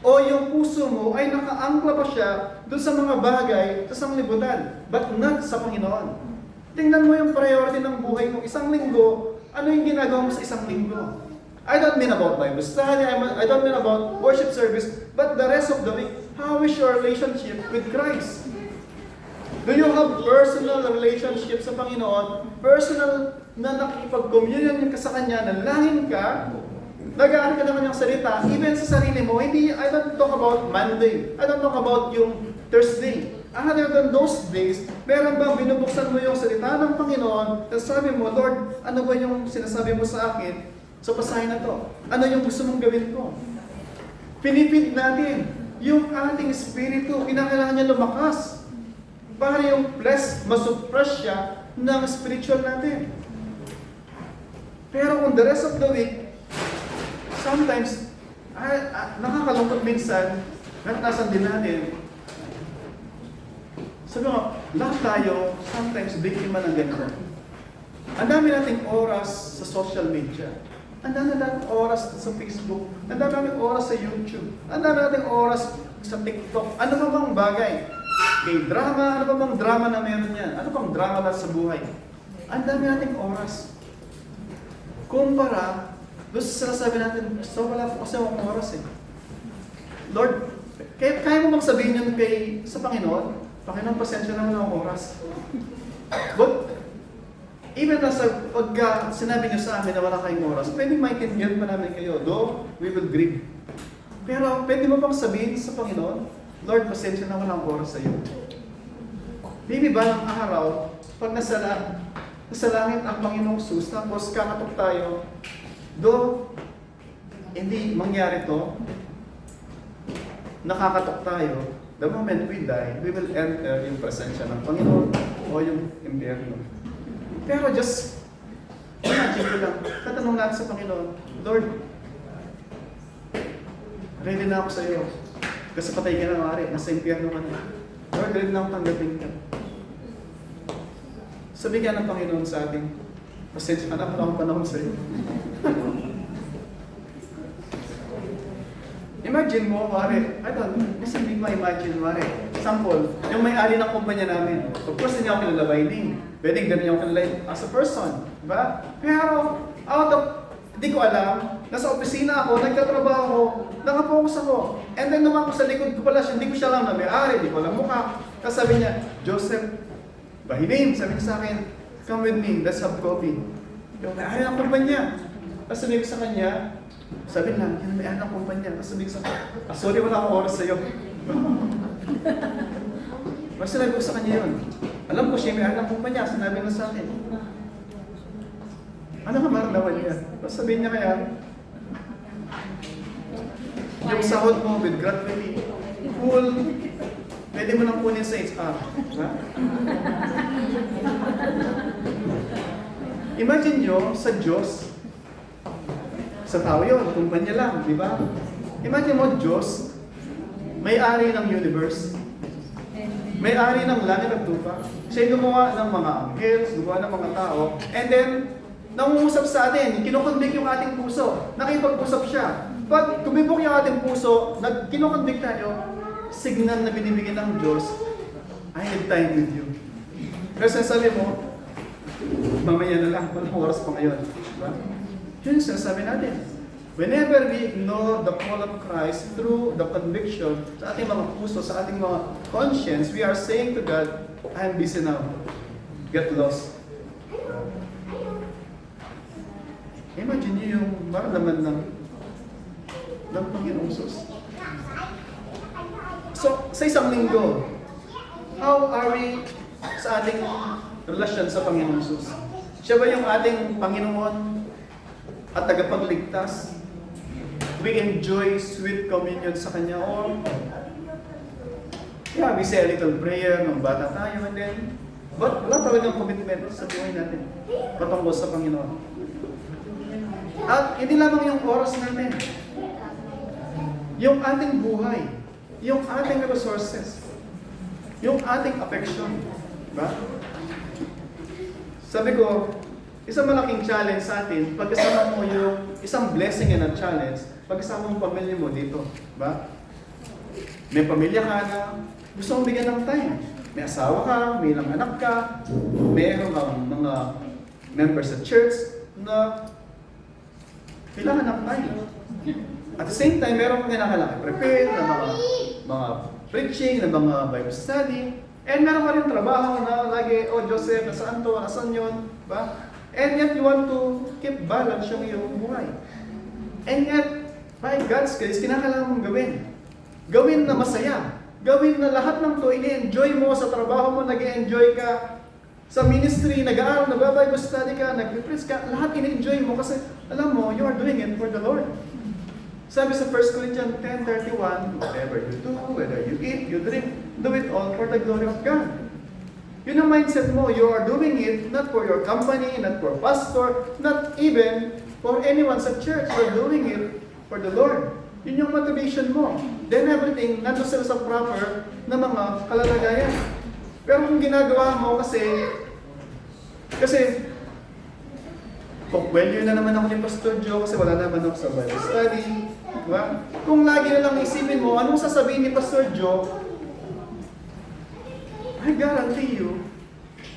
O yung puso mo ay nakaangkla pa siya doon sa mga bagay sa sanglibutan, but not sa Panginoon. Tingnan mo yung priority ng buhay mo. Isang linggo, ano yung ginagawa mo sa isang linggo? I don't mean about Bible study, I don't mean about worship service, but the rest of the week, how is your relationship with Christ? Do you have personal relationship sa Panginoon? Personal na nakipag-communion ka sa Kanya, nalangin ka, nag-aaral ka naman yung salita, even sa sarili mo, hindi, I don't talk about Monday, I don't talk about yung Thursday. Other than those days, meron bang binubuksan mo yung salita ng Panginoon, at sabi mo, Lord, ano ba yung sinasabi mo sa akin sa pasahe na to? Ano yung gusto mong gawin ko? Pinipid natin yung ating espiritu, kinakailangan niya lumakas para yung flesh, masuppress siya ng spiritual natin. Pero kung the rest of the week, sometimes, nakakalungkot minsan, naranasan din natin, sabi mo, lahat tayo, sometimes, biktima ng ganito. Ang dami nating oras sa social media. Ang dami nating oras sa Facebook. Ang dami nating oras sa YouTube. Ang dami nating oras sa TikTok. Ano pa bang bagay? K-drama, ano pa bang drama na meron yan? Ano pang drama na sa buhay? Ang dami nating oras. Kumpara, doon sa sinasabi natin, so wala po kasi akong oras eh. Lord, kaya mo bang sabihin yun sa Panginoon? Panginoon, pasensya naman ang oras. But, even na pagka sinabi niyo sa amin na wala kayong oras, pwedeng maintindihan pa namin kayo, though we will grieve. Pero pwede mo bang sabihin sa Panginoon, Lord, pasensya naman ang oras sa iyo. Maybe ba ng araw, pag nasa langit ang Panginoong Jesus, tapos kakatok tayo, though hindi mangyari to, nakakatok tayo, the moment we die, we will enter yung presensya ng Panginoon o yung impyerno. Pero just imagine ko lang, tatanong natin sa Panginoon, Lord, ready na ako sa iyo. Kasi patay ka na mari, nasa impyerno ka na. Lord, ready na ako tanggapin ka. Sabi ka ng Panginoon sa atin, pasensya ka na, wala akong panahon sa iyo. Imagine mo, mare, I don't know, hindi ko ma-imagine, mare. Sample, yung may-ari ng kumpanya namin. Of course, hindi ako kilala by name. Pwedeng ganun yung kilala as a person. Diba? Pero, out of, hindi ko alam, nasa opisina ako, nagtatrabaho ako, nakapokus ako. And then naman ko sa likod ko pala siya, hindi ko siya lang na may-ari, hindi ko alam mukha. Tapos sabi niya, Joseph, by name, sabi niya sa akin, come with me, let's have coffee. Yung may-ari ng kumpanya. Tapos sabi ko sa kanya, sabi lang, yan may anak kumpanya. Tapos sabi ko sa kanya, sorry, wala akong oras sa'yo. Mas sinabi ko sa kanya yun. Alam ko siya may anak kumpanya, sinabi na sa akin. Ano ka maramdaman niya? Tapos sabihin niya kaya, yung sahod mo with gratuity, full, pwede mo nang kunin sa HR. Ha? Imagine nyo, sa Diyos, sa tao yun, kumpanya lang, di ba? Imagine mo, Diyos, may-ari ng universe, may-ari ng langit at lupa. Siya gumawa ng mga angels, gumawa ng mga tao, and then, nangungusap sa atin, kinukonvict yung ating puso, nakipag-usap siya. Pag tumibok yung ating puso, kinukonvict tayo, signal na binibigyan ng Diyos, I need time with you. Kasi sabi mo, mamaya na lang, walang oras pa ngayon. Diba? Yun yung sinasabi natin. Whenever we ignore the call of Christ through the conviction sa ating mga puso, sa ating mga conscience, we are saying to God, I am busy now. Get lost. Imagine niyo yung maramdaman ng Panginoong Sus. So, sa isang linggo, how are we sa ating relasyon sa Panginoong Sus? Siya ba yung ating Panginoon at tagapagligtas? We enjoy sweet communion sa Kanya, or yeah, we say a little prayer nung bata tayo, and then, but wala talagang commitment sa buhay natin patungkol sa Panginoon. At hindi lamang yung oras natin, yung ating buhay, yung ating resources, yung ating affection. Diba? Sabi ko, isang malaking challenge sa atin, pagkasama mo yung isang blessing and a challenge, pagkasama mo pamilya mo dito. Diba? May pamilya ka na gusto mong bigyan ng time. May asawa ka, may ilang anak ka, mayroon kang mga members sa church na kailangan ng time. At the same time, meron kang kailangan i-prepare ng mga preaching, ng mga Bible study, and meron ka rin trabaho na lagi, oh Joseph, nasaan to, nasaan yun, ba? And yet you want to keep balance yung iyong buhay. And yet, by God's grace, kinakailangan mong gawin. Gawin na masaya. Gawin na lahat ng to, ini-enjoy mo sa trabaho mo, nag-enjoy ka sa ministry, nag-aaral, nag-Bible study ka, nag-preach ka, lahat ini-enjoy mo kasi alam mo, you are doing it for the Lord. Sabi sa 1 Corinthians 10:31, whatever you do, whether you eat, you drink, do it all for the glory of God. Yun ang mindset mo, you are doing it not for your company, not for pastor, not even for anyone sa church, you are doing it for the Lord. Yun yung motivation mo. Then everything, nandun sila sa proper na mga kalalagayan. Pero kung ginagawa mo kasi well, yun na naman ako ni Pastor Joe kasi wala naman ako sa Bible study. Diba? Kung lagi na lang isipin mo, anong sasabihin ni Pastor Joe, I guarantee you,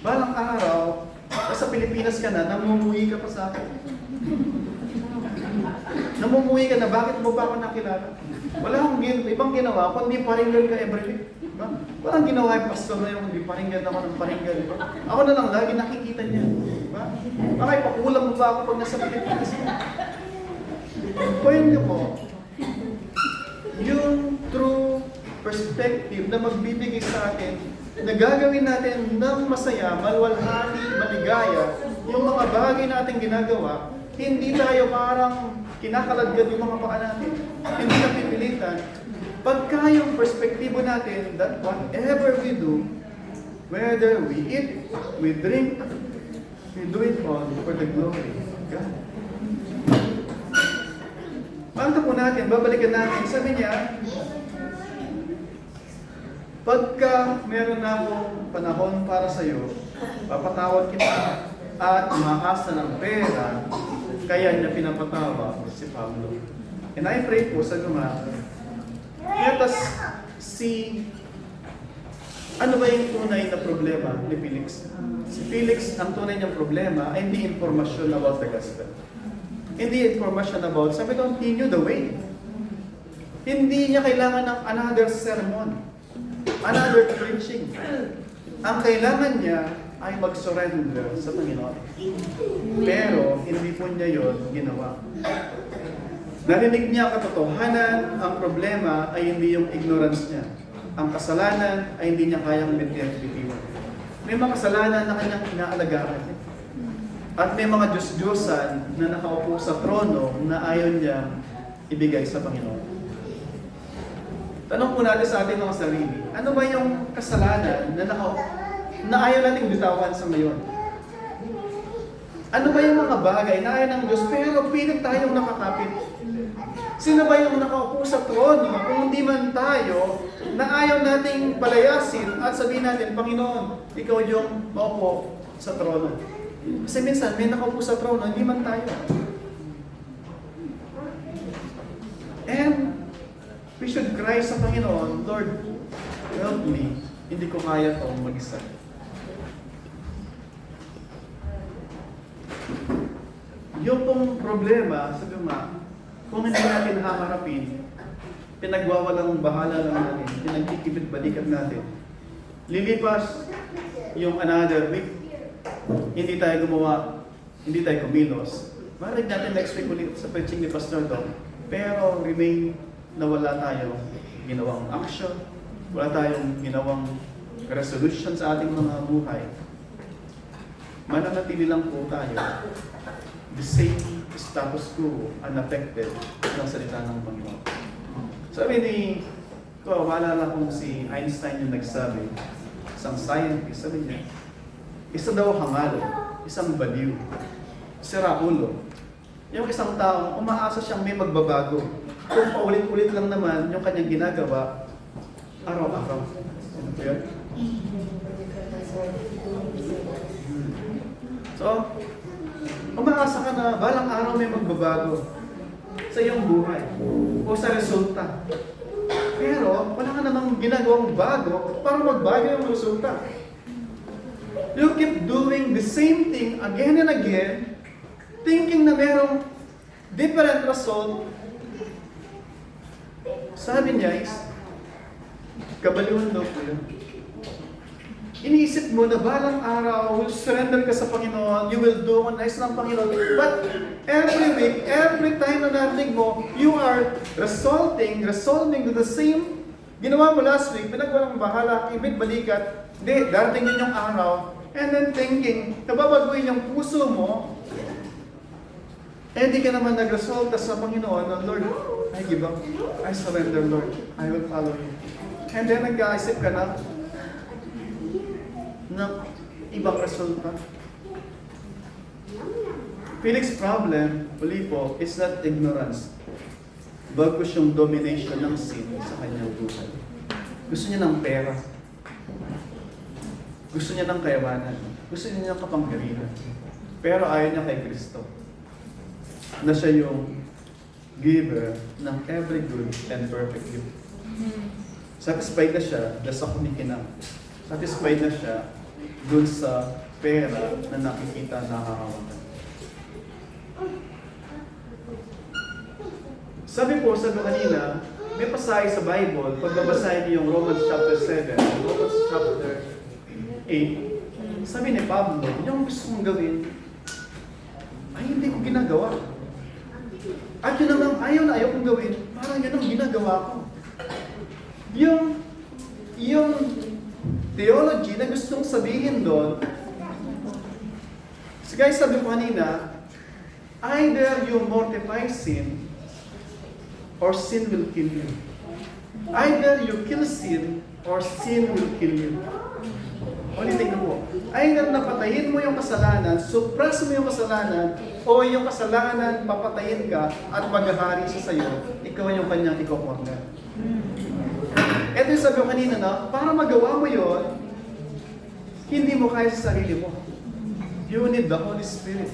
balang araw, sa Pilipinas ka na, namumuhi ka pa sa akin. Namumuhi ka na, bakit mo ba ako nakilala? Wala akong ibang ginawa, kundi paringgan ka every week. Diba? Walang ginawa yung pastor na yung hindi paringgan ako ng paringgan. Diba? Ako na lang, lagi nakikita niya. Diba? Bakit pakulang mo ba ako pag nasa Pilipinas? Point niyo po, yung true perspective na magbibigay sa atin, na gagawin natin ng masaya, malwalhati, maligaya, yung mga bagay natin ginagawa, hindi tayo parang kinakaladkad yung mga paa natin. Hindi napipilitan. Pagka yung perspektibo natin that whatever we do, whether we eat, we drink, we do it all for the glory of God. Paano po natin, babalikan natin, sabi niya, pagka meron na akong panahon para sa iyo, papatawad kita at umaasa ng pera, kaya niya pinapatawa si Pablo. And I pray po sa Guma, let us see ano ba yung tunay na problema ni Felix. Si Felix, ang tunay niyang problema ay hindi information about the gospel. Hindi information about, sabi doon, he knew the way. Hindi niya kailangan ng another sermon, another preaching. Ang kailangan niya ay mag-surrender sa Panginoon. Pero hindi po niya yon ginawa. Narinig niya ang katotohanan, ang problema ay hindi yung ignorance niya. Ang kasalanan ay hindi niya kayang bitiwan. May mga kasalanan na kanyang inaalagaan. At may mga Diyos-Diyosan na nakaupo sa trono na ayaw niya ibigay sa Panginoon. Tanong po natin sa ating mga sarili, ano ba yung kasalanan na ayaw nating bitawan sa ngayon? Ano ba yung mga bagay na ayaw ng Diyos pero pilit tayong nakakapit? Sino ba yung nakaupo sa trono kung hindi man tayo na ayaw nating palayasin at sabihin natin, Panginoon, ikaw yung maupo sa trono. Kasi minsan may nakaupo sa trono, hindi man tayo. And we should cry sa Panginoon, Lord, help me. Hindi ko kaya itong mag-isa. Yung pong problema, sabi nga, kung hindi natin haharapin, pinagwawalang bahala lang natin, pinagkikibit-balikan natin. Lilipas yung another week, hindi tayo gumawa, hindi tayo kumilos. Marinig natin next week ulit sa preaching ni Pastor Dom, pero remain na wala tayong ginawang action, wala tayong ginawang resolution sa ating mga buhay. Mananatili lang po tayo the same status quo, unaffected ng salita ng Panginoon. Sabi maalala kong si Einstein yung nagsabi, isang scientist, sabi niya, isa daw hangalo, isang baliw, sira ulo. Yung isang tao, umaasa siyang may magbabago. Kung paulit-ulit lang naman yung kanyang ginagawa, araw-araw. Ano po yun? So, umaasa ka na balang araw may magbabago sa iyong buhay o sa resulta. Pero wala ka namang ginagawang bago para magbago yung resulta. You keep doing the same thing again and again, thinking na merong different result. Sabi niya is, kabaliwan daw po yun. Iniisip mo na balang araw, will surrender ka sa Panginoon, you will do ang nais ng Panginoon. But every week, every time na narinig mo, you are resolving to the same. Ginawa mo last week, pinagwalang bahala, ibig balikat, hindi, darating yun yung araw, and then thinking, nababaguhin yung puso mo, eh di ka naman nag-resolve sa Panginoon, Lord, I give up, I surrender, Lord, I will follow you. And then nag-aisip ka na, ibang resulta. Felix's problem, uli po, is not ignorance. Bagkus yung domination ng sin sa kanyang buhay. Gusto niya ng pera. Gusto niya ng kayawanan. Gusto niya ng kapangyarihan. Pero ayaw niya kay Kristo. Na siya yung giver ng every good and perfect gift. Satisfied na siya dahil sa kumikinang. Satisfied na siya dun sa pera na nakikita nakakawalan. Sabi po, sabi kanina, may pasahe sa Bible, pag babasahin niyo yung Romans chapter 7, Romans chapter 8, sabi ni Pablo, yung gusto kong gawin, ay hindi ko ginagawa. At yun naman, ayaw kong gawin, parang yun ang ginagawa ko. Yung theology na gustong sabihin doon, so guys, sabi ko kanina, either you mortify sin, or sin will kill you. Either you kill sin or sin will kill you. Ulitin ko po. Either napatayin mo yung kasalanan, suppress mo yung kasalanan, o yung kasalanan papatayin ka at maghahari siya sa'yo, ikaw yung kanyang iko-corner. Ito yung sabi ko kanina na, para magawa mo yon, hindi mo kaya sa sarili mo. You need the Holy Spirit.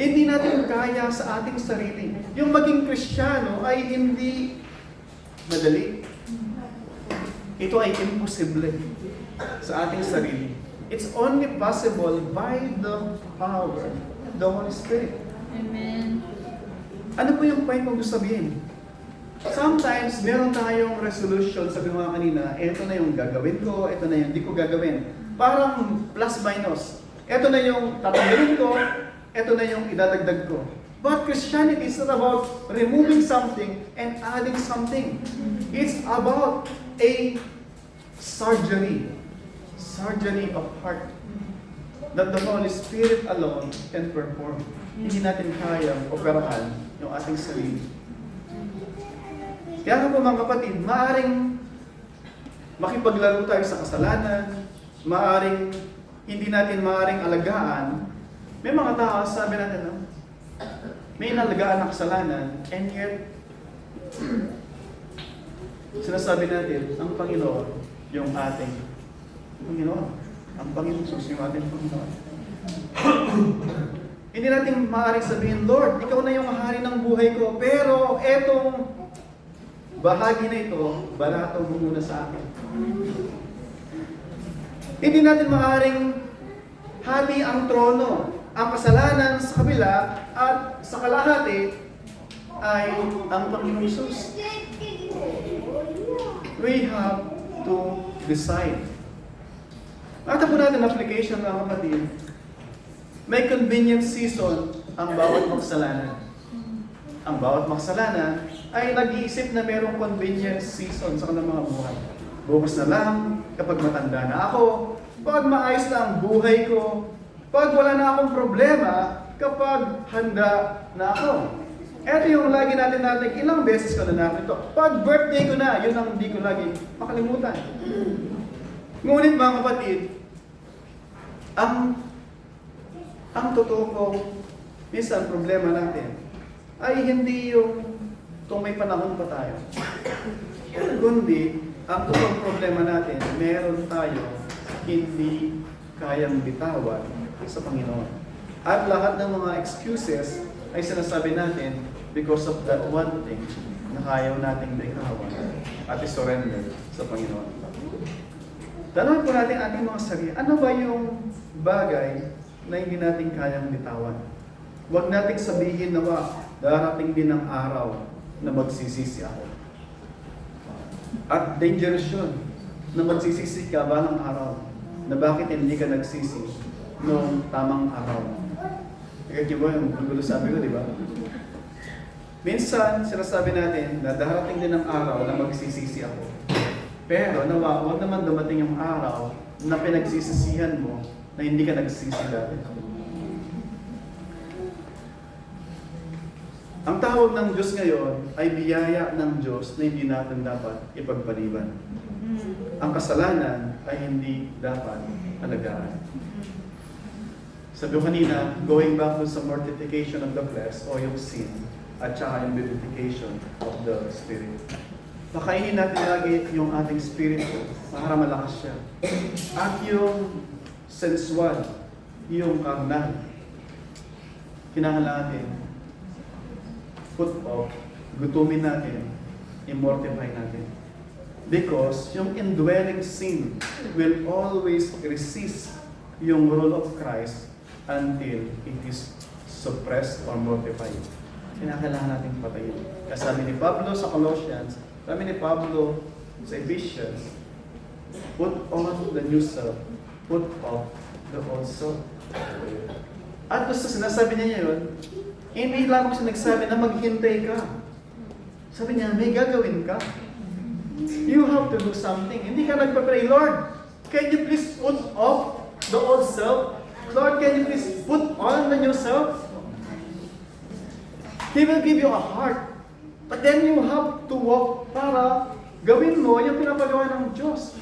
Hindi natin kaya sa ating sarili. Yung maging Kristiyano ay hindi madali. Ito ay imposible sa ating sarili. It's only possible by the power of the Holy Spirit. Amen. Ano po yung point kong gusto sabihin? Sometimes, meron tayong resolution, sabi mo nga kanina, eto na yung gagawin ko, eto na yung hindi ko gagawin. Parang plus minus. Eto na yung tatanggalin ko, eto na yung idadagdag ko. But Christianity is not about removing something and adding something. It's about a surgery of heart that the Holy Spirit alone can perform. Hindi natin kayang operahan yung ating sarili. Kaya nga po mga kapatid, maaring makipaglaro tayo sa kasalanan, maaring hindi natin maaring alagaan. May mga tao, sabi natin, no? May inalagaan na kasalanan, and yet, sinasabi natin, ang Panginoon, yung ating Panginoon. Ang Panginoon Jesus, yung ating Panginoon. Hindi natin maaaring sabihin, Lord, ikaw na yung hari ng buhay ko, pero etong bahagi na ito, balato mo muna sa akin. Hindi natin maaaring hati ang trono, ang kasalanan sa kabila, at sa kalahati ay ang Panginoong Jesus. We have to decide. Nakita po natin application ng kapatid. May convenient season ang bawat makasalanan. Ang bawat makasalanan ay nag-iisip na mayroong convenient season sa kanilang mga buhay. Bukas na lang, kapag matanda na ako, pag maayos na ang buhay ko, pag wala na akong problema, kapag handa na ako. Ito yung lagi natin ilang beses ko na natin ito. Pag birthday ko na, yun ang hindi ko lagi makalimutan. Ngunit mga kapatid, ang totoo kong minsan problema natin ay hindi yung kung may panahon pa tayo. Kundi, ang totoong problema natin, meron tayo hindi kayang bitawan sa Panginoon. At lahat ng mga excuses ay sinasabi natin because of that one thing na kaya nating bitawan at isurrender sa Panginoon. Tanungin po natin ating mga sarili, ano ba yung bagay na hindi natin kayang bitawan? Huwag nating sabihin na darating din ang araw na magsisisi ako. At dangerous yun, na magsisisi ka balang araw, na bakit hindi ka nagsisi noong tamang araw. Kaya diba yung gulo sabi ko, di ba? Minsan, sinasabi natin na darating din ang araw na magsisisi ako. Pero nawa, huwag naman dumating yung araw na pinagsisisihan mo na hindi ka nagsisi dati. Ang tawag ng Diyos ngayon ay biyaya ng Diyos na hindi natin dapat ipagpaliban. Ang kasalanan ay hindi dapat alagaan. Sabi ko kanina, going back to sa mortification of the flesh o yung sin at saka yung vivification of the spirit. Pakainin natin lagi yung ating spirit para malakas siya. At yung sensual, yung carnal, kinahanglan natin put off, gutumin natin, immortify natin. Because yung indwelling sin will always resist yung rule of Christ until it is suppressed or mortified. Kinakailangan natin patayin. Kasi sabi ni Pablo sa Colossians, sabi ni Pablo sa Ephesians, put on the new self, put off the old self. At gusto sinasabi niya yun, hindi lamang siya nagsabi na maghintay ka. Sabi niya, may gagawin ka. You have to do something. Hindi ka nagpa-pray, Lord, can you please put off the old self? Lord, can you please put on the new self? He will give you a heart. But then you have to walk para Gawin mo yung pinapagawa ng Diyos.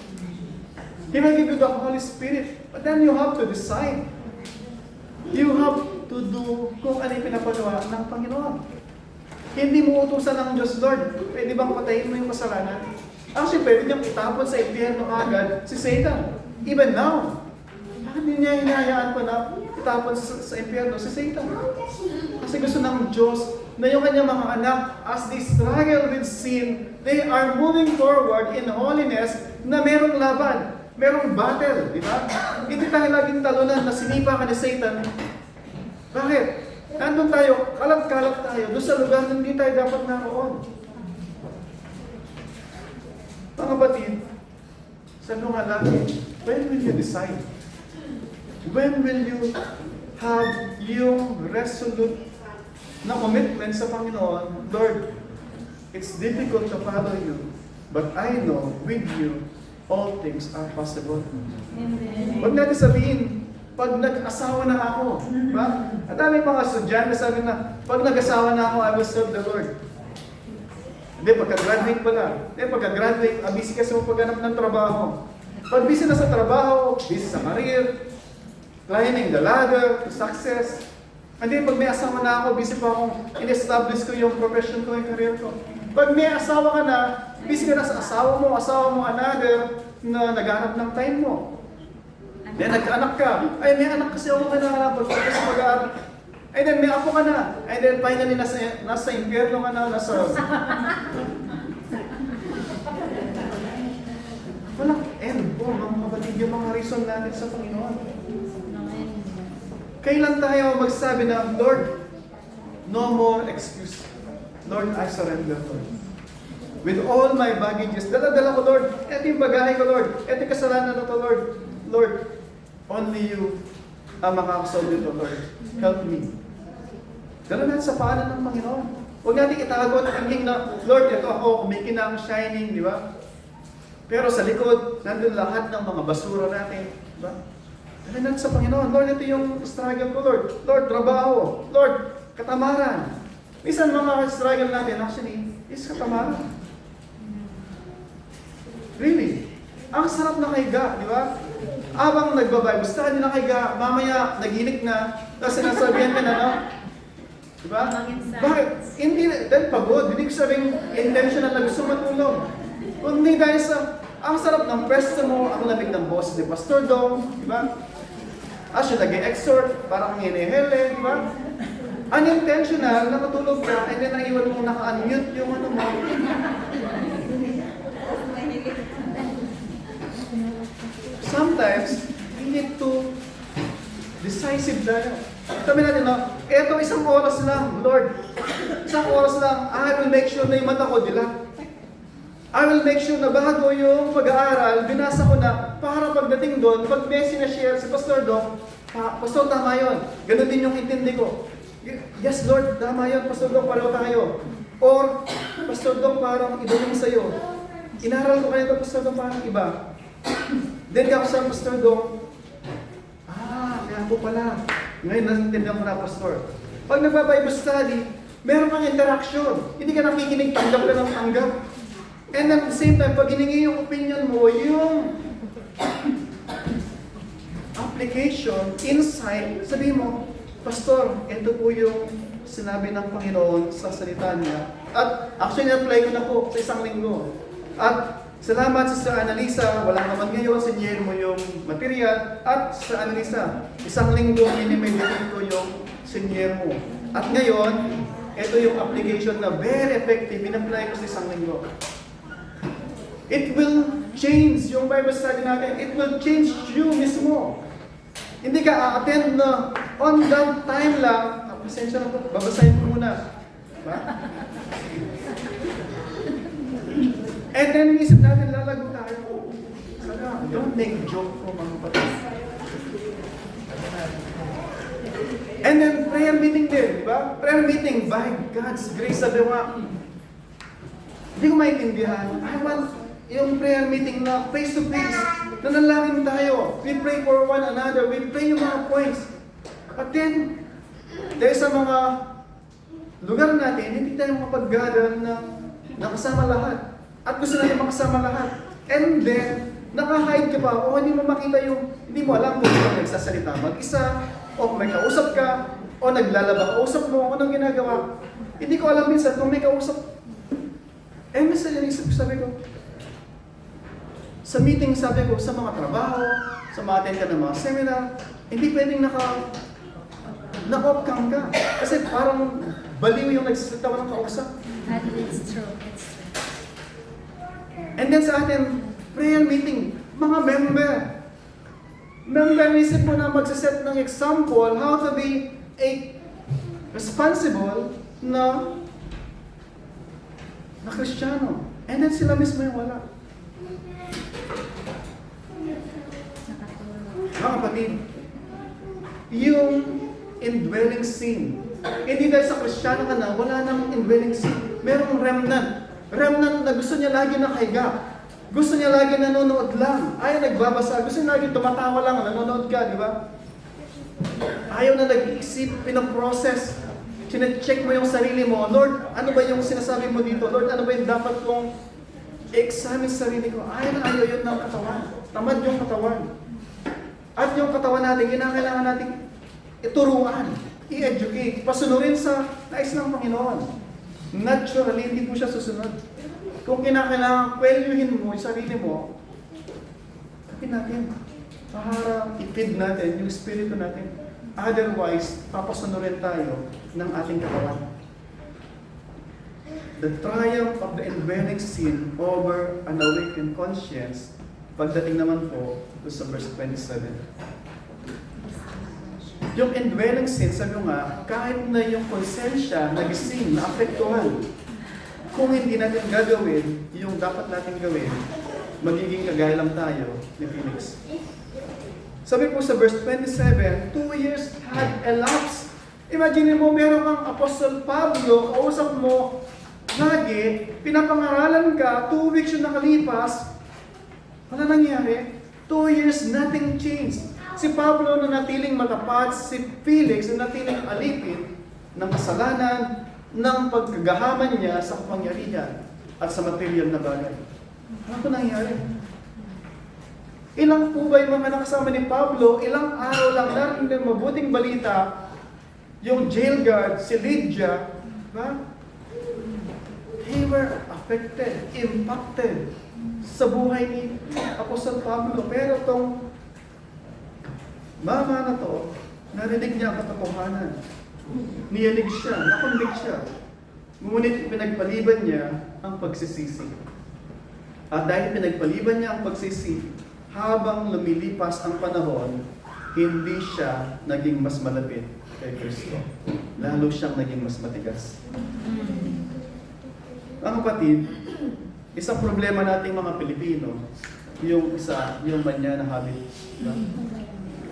He will give you the Holy Spirit. But then you have to decide. You have to do kung ano yung pinapagawa ng Panginoon. Hindi mo utusan ng Diyos, Lord, pwede bang patayin mo yung kasalanan? Actually, pwede niyang itapon sa impyerno agad si Satan. Even now. Bakit hindi niya hinahayaan pa na itapon sa impyerno si Satan? Kasi gusto ng Diyos na yung kanyang mga anak, as they struggle with sin, they are moving forward in holiness na merong laban, merong battle, di ba? Hindi tayo laging talunan na sinipa ka ni Satan. Bakit? Nandun tayo, kalat-kalat tayo, doon sa lugar na hindi tayo dapat naroon. Mga batid, sabi nga lagi, when will you decide? When will you have yung resolute na commitment sa Panginoon? Lord, it's difficult to follow you, but I know with you, all things are possible. Amen. Huwag natin sabihin, pag nag-asawa na ako, ba? At dami mga estudyante sabi na, pag nag-asawa na ako, I will serve the Lord. Hindi, pagka-graduate pala. Hindi, pagka-graduate, busy kasi mo pagganap ng trabaho. Pag busy na sa trabaho, busy sa career, climbing the ladder to success. Hindi, pag may asawa na ako, busy pa akong in-establish ko yung profession ko, yung career ko. Pag may asawa ka na, busy ka na sa asawa mo another na naghanap ng time mo. Then nagkaanak ka. Ay, may anak kasi ako kailangan pagpapos sa pag-aaral. Ay, then may apo ka na. Ay, then finally nasa impyerno ka na, nasa... Walang end po, mga kapatid, yung mga reason natin sa Panginoon. Kailan tayo magsabi na, Lord, no more excuse. Lord, I surrender, Lord. With all my baggages, dala-dala ko, Lord. Ito yung bagahe ko, Lord. Ito yung kasalanan na to, Lord. Lord, only you ang makakasolve nito, Lord. Help me. Dala natin sa paanan ng Panginoon. Huwag natin itago at thinking na, Lord, ito ako, kumikinang, shining, di ba? Pero sa likod, nandun lahat ng mga basura natin. Di ba? Dala natin sa Panginoon. Lord, ito yung struggle ko, Lord. Lord, trabaho. Lord, katamaran. Minsan mga struggle natin, actually, is katamaran. Really? Ang sarap na kaiga, di ba? Abang nagbabible study na kaiga, mamaya naginik na, tapos sinasabihan ka na, no? Di ba? Bakit? Hindi, dahil pagod. Hindi ko sabing intentional na gusto matulog. Kundi dahil sa, ang sarap ng pwesto mo, ang lamig ng boss ni Pastor Dong, di ba? Siya nag-exhort, parang hinihele, di ba? Unintentional, nakatulog ka, and then naiwan mo naka-unmute yung ano mo. Sometimes, we need to decisive tayo. Sabi natin, no, eto isang oras lang, Lord. Isang oras lang, I will make sure na yung mata ko dilat. I will make sure na bago yung pag-aaral, binasa ko na, para pagdating doon, pag may sinashare si Pastor Dong, Pastor, tama yun. Ganun din yung intindi ko. Yes, Lord, tama yun, Pastor Dong, pareho tayo. Or, Pastor Dong, parang iba yung sa'yo. Inaral ko kanito, Pastor Dong, parang iba. Then ako sa Pastor Dong, kaya po pala. Ngayon, nasintindihan ko na, Pastor. Pag nagpa-Bible study, meron kang interaction. Hindi ka nakikinig, tanggap ka ng tanggap. And at the same time, pag hiningi yung opinion mo, yung application, insight, sabihin mo, Pastor, ito po yung sinabi ng Panginoon sa salita niya. At actually, na-apply ko na po sa isang linggo. At salamat sa Sir Annalisa, wala naman ngayon, sinyer mo yung material. At Sir Annalisa, isang linggo, minimeditate ko yung sinyer mo. At ngayon, ito yung application na very effective, in-apply ko sa isang linggo. It will change yung Bible study natin. It will change you mismo. Hindi ka a-attend na on that time lang. Pasensya na po, babasahin ko muna. Diba? And then, isip natin, lalago tayo. Sana, don't make joke ko, mga kapatid. And then, prayer meeting din, di ba? Prayer meeting, by God's grace, sabi ko nga, hindi ko maintindihan. I want yung prayer meeting na face-to-face, nanalangin tayo. We pray for one another. We pray yung mga points. But then, dahil sa mga lugar natin, hindi tayo makapag-gather na nakasama lahat. At gusto natin makasama lahat. And then, naka-hide ka pa, o hindi mo makita hindi mo alam kung ikaw nagsasalita mag-isa, o may kausap ka, o naglalaba, kausap mo, anong ginagawa. Hindi ko alam minsan kung may kausap. Minsan yung isip ko, sabi ko, sa meeting, sabi ko, sa mga trabaho, sa mga attend ka ng mga seminar, hindi pwedeng na-off-cam ka. Kasi parang baliw yung nagsasalita ng kausap. It's true. And then sa atin, prayer meeting, mga member isip mo na magsaset ng example how to be a responsible na Kristiyano. And then sila mismo yung wala. Mga kapatid, yung indwelling sin. Hindi dahil sa Kristiyano ka na, wala nang indwelling sin. Merong remnant. Remnant na gusto niya lagi nakahiga. Gusto niya lagi nanonood lang. Ayaw nagbabasa. Gusto niya lagi tumatawa lang. Nanonood ka, di ba? Ayaw na nag-iisip, pinaprocess. Chine-check mo yung sarili mo. Lord, ano ba yung sinasabi mo dito? Lord, ano ba yung dapat kong i-examine sa sarili ko? Ayaw yun ng katawan. Tamad yung katawan. At yung katawan natin, kinakailangan natin ituruan, i-educate, pasunurin sa nais ng Panginoon. Naturally, hindi po siya susunod. Kung kinakailangan kwelyuhin mo yung sarili mo, kapin natin. Para i-feed natin yung spirito natin. Otherwise, papasunurin tayo ng ating katawan. The triumph of the indwelling sin over an awakened conscience, pagdating naman po sa verse 27. Yung indwelling sin, sabi ko nga, kahit na yung konsensya nagising, naapektuhan, kung hindi natin gagawin yung dapat natin gawin, magiging kagaya lang tayo ni Felix. Sabi po sa verse 27, 2 years had elapsed. Imagine mo, meron kang Apostle Pablo, kausap mo, lagi, pinapangaralan ka, 2 weeks yung nakalipas, wala nangyari. 2 years, nothing changed. Si Pablo na natiling matapat, si Felix na natiling alipin ng kasalanan, ng pagkagahaman niya sa kapangyarihan at sa material na bagay. Ano po nangyari? Ilang po ba yung mga nakasama ni Pablo? Ilang araw lang natin ng mabuting balita, yung jail guard, si Lydia, ba? They were affected, impacted sa buhay ni Apostol Pablo. Pero itong mama na to, narinig niya ang katotohanan. Niyanig siya, nakonvict siya. Ngunit pinagpaliban niya ang pagsisisi. At dahil pinagpaliban niya ang pagsisisi, habang lumilipas ang panahon, hindi siya naging mas malapit kay Kristo. Lalo siyang naging mas matigas. Mga kapatid, isang problema nating mga Pilipino, yung manya na habit.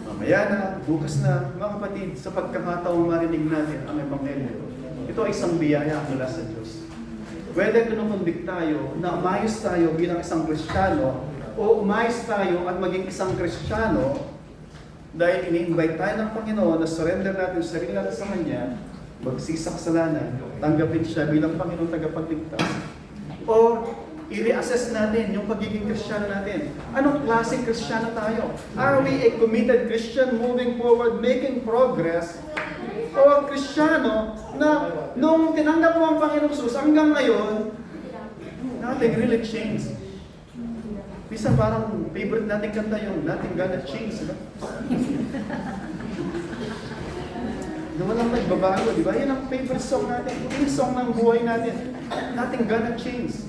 Mamaya na, bukas na, mga kapatid, sa pagkakataong marinig natin ang Ebanghelyo, ito ay isang biyaya mula sa Diyos. Whether kinukonvict tayo na umayos tayo bilang isang Kristiyano, o umayos tayo at maging isang Kristiyano, dahil ini-invite tayo ng Panginoon na surrender natin sa sarili natin sa Kanya, magsisa kasalanan, tanggapin siya bilang Panginoon tagapagligtas. O i-reassess natin yung pagiging Kristiyano natin. Anong klaseng Kristiyano tayo? Are we a committed Christian moving forward, making progress? O ang Kristiyano na nung tinanggap mo ang Panginoong Jesus hanggang ngayon, nothing really changed. Bisa parang favorite natin kanta yung Nothing Gonna Change, diba? Na walang nagbabago, di ba? Yan ang favorite song natin. Yung song ng buhay natin. Nothing Gonna Change.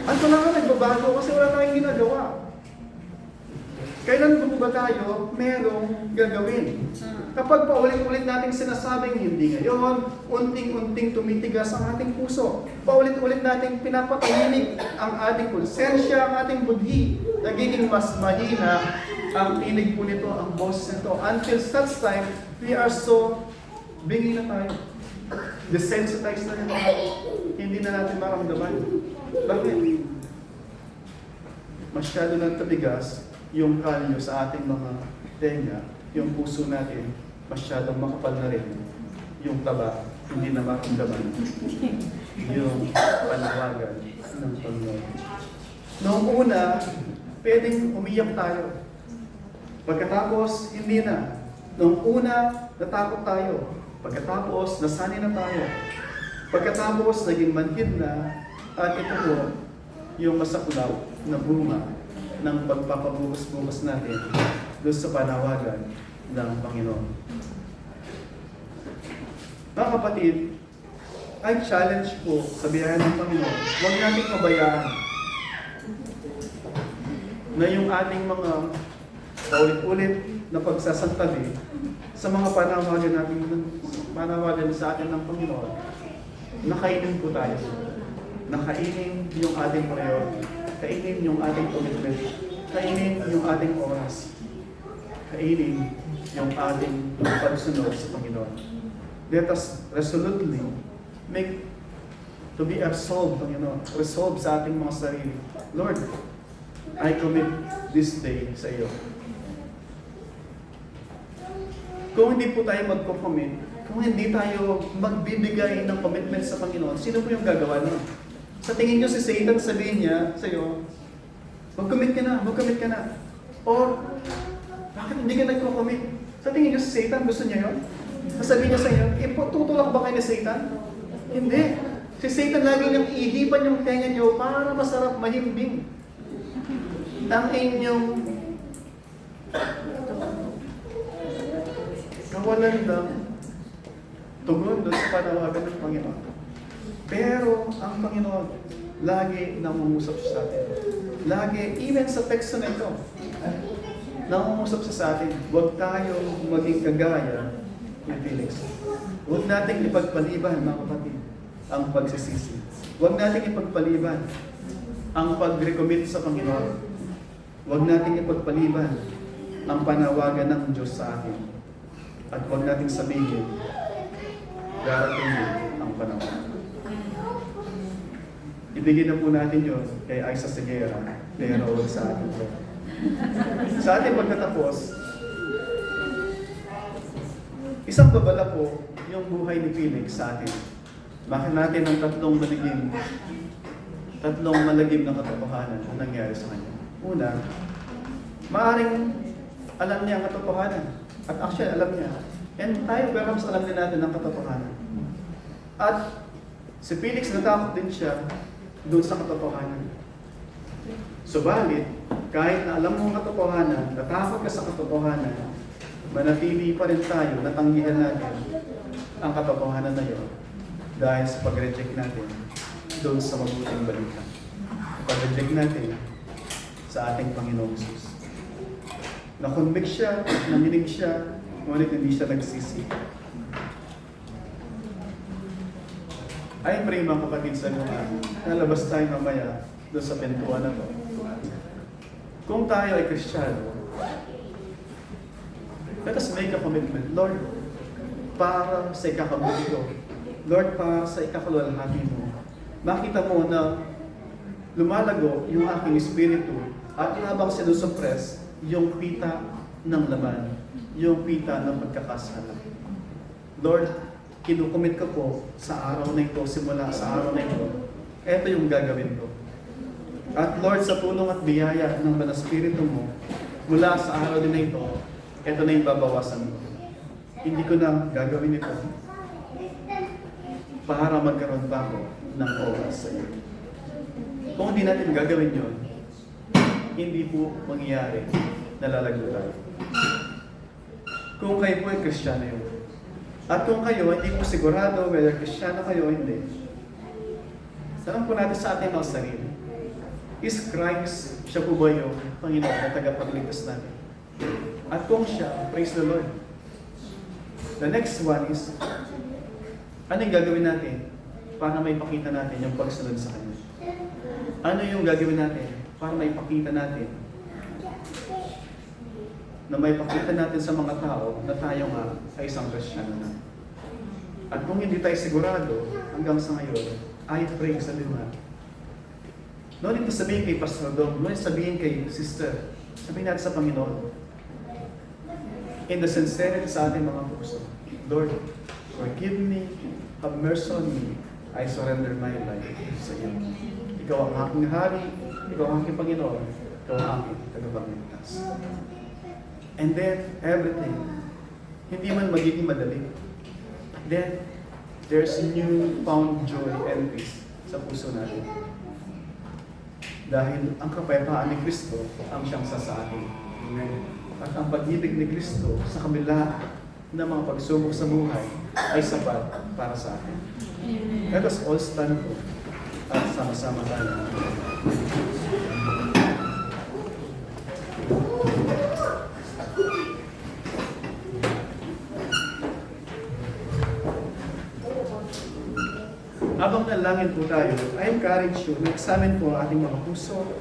At wala nga nagbabago kasi wala tayong ginagawa. Kailan ba tayo merong gagawin? Kapag paulit-ulit nating sinasabing hindi ngayon, unting-unting tumitigas ang ating puso. Paulit-ulit nating pinapatahimik ang ating konsensya, ang ating budhi. Nagiging mas mahina ang tinig po nito, ang boses nito. Until such time, we are so bingi na tayo. Desensitized na rin. Hindi na natin maramdaman. Bakit? Masyado nang tabigas yung kalyo sa ating mga tenga, yung puso natin, masyadong makapal na rin yung taba hindi na maramdaman yung panawagan ng Panginoon. Noong una, pwedeng umiyak tayo. Pagkatapos, hindi na. Noong una, natakot tayo. Pagkatapos, nasanay na tayo. Pagkatapos, naging manhid na. At ito po, yung masaklap na bunga ng pagpapabukas-bukas natin doon sa panawagan ng Panginoon. Mga kapatid, ay challenge po sa biyaya ng Panginoon. Huwag nating pabayaan na yung ating mga paulit-ulit na pagsasantabi sa mga panawagan sa atin ng Panginoon. Nakainin po tayo. Nakainin yung ating priority. Kainin yung ating commitment. Kainin yung ating oras. Kainin yung ating pagsunod sa Panginoon. Let us resolutely make to be absolved, Panginoon. Resolve sa ating mga sarili. Lord, I commit this day sa iyo. Kung hindi po tayo magko-commit, kung hindi tayo magbibigay ng commitment sa Panginoon, sino po yung gagawa nun? Sa tingin nyo si Satan, sabihin niya sa iyo, mag-commit ka na, mag-commit ka na. Or, bakit hindi ka nagko-commit? Sa tingin nyo si Satan, gusto niya yun? Sasabihin niya sa iyo, tutulak ba kayo ni Satan? Hindi. Si Satan lagi niyang ihipan yung tenga niyo para masarap mahimbing ang inyong kawalan ng tugon doon sa panawagan ng Panginoon. Pero ang Panginoon, lagi nangungusap siya sa atin. Lagi, even sa teksto na ito, nangungusap siya sa atin. Huwag tayong maging kagaya ni Felix. Huwag nating ipagpaliban, mga kapatid, ang pagsisisi. Huwag nating ipagpaliban ang pag-recommit sa Panginoon. Huwag nating ipagpaliban ang panawagan ng Diyos sa atin. At huwag nating sabihin, darating ang panahon. Ibigin na po natin yun kay Aiza Segura, pero sa atin po. Sa ating pagkatapos, isang babala po yung buhay ni Felix sa atin. Bakit natin ang tatlong malagim na katotohanan ang nangyari sa kanya. Una, maaaring alam niya ang katotohanan. At actually, alam niya. And tayo, perhaps alam din natin ang katotohanan. At si Felix, natakot din siya doon sa katotohanan. Subalit, kahit na alam mo ang katotohanan, natakot ka sa katotohanan, manatili pa rin tayo, natanggihan natin ang katotohanan na yun dahil sa pag-reject natin doon sa mabuting balita. Pag-reject natin sa ating Panginoong Jesus. Na-convict siya, naminig siya, ngunit hindi siya nagsisi. I pray mga kapatid sa mga nalabas tayo mamaya doon sa pintuan na to. Kung tayo ay Kristiyano, let us make a commitment. Lord, para sa ikakabuti ko. Lord, para sa ikakalwalhati mo. Makita mo na lumalago yung aking espiritu at habang sinusuppress yung pita ng laman, yung pita ng pagkakasala. Lord, kinukumit ko po sa araw na ito, simula sa araw na ito, ito yung gagawin ko. At Lord, sa tulong at biyaya ng Banal Espiritu mo, mula sa araw din na ito, ito na yung babawasan ko. Hindi ko na gagawin ito para magkaroon pa ako ng oras sa iyo. Kung hindi natin gagawin yun, hindi po mangyayari na lalago tayo. Kung kayo po ay Kristiyano yun. At kung kayo, hindi po sigurado whether Kristiyano kayo o hindi, tanong po natin sa ating mga sarili, is Christ, siya po ba yung Panginoon na tagapagligtas natin? At kung siya, praise the Lord. The next one is, anong gagawin natin para may pakita natin yung pagsunod sa Kanya? Ano yung gagawin natin para may pakita natin na may pakita natin sa mga tao na tayo nga ay isang Kristiyano na? At kung hindi tayo sigurado hanggang sa ngayon, I pray sa Lima. No need to sabihin kay Pastor Dom, no need sabihin kay Sister, sabihin natin sa Panginoon. In the sincerity sa ating mga puso, Lord, forgive me have mercy on me. I surrender my life sa iyo. Ikaw ang aking hari, ikaw ang aking Panginoon, ikaw ang aking tagapagligtas. And then, everything, hindi man magiging madali. Then, there's new found joy and peace sa puso natin. Dahil ang kapayapaan ni Kristo ang siyang sasakin. Amen. At ang pag-ibig ni Kristo sa kabila ng mga pagsubok sa buhay ay sapat para sa atin. Let us all stand po at sama-sama tayo. Habang nalangin po tayo, I encourage you na examine po ang ating mga puso.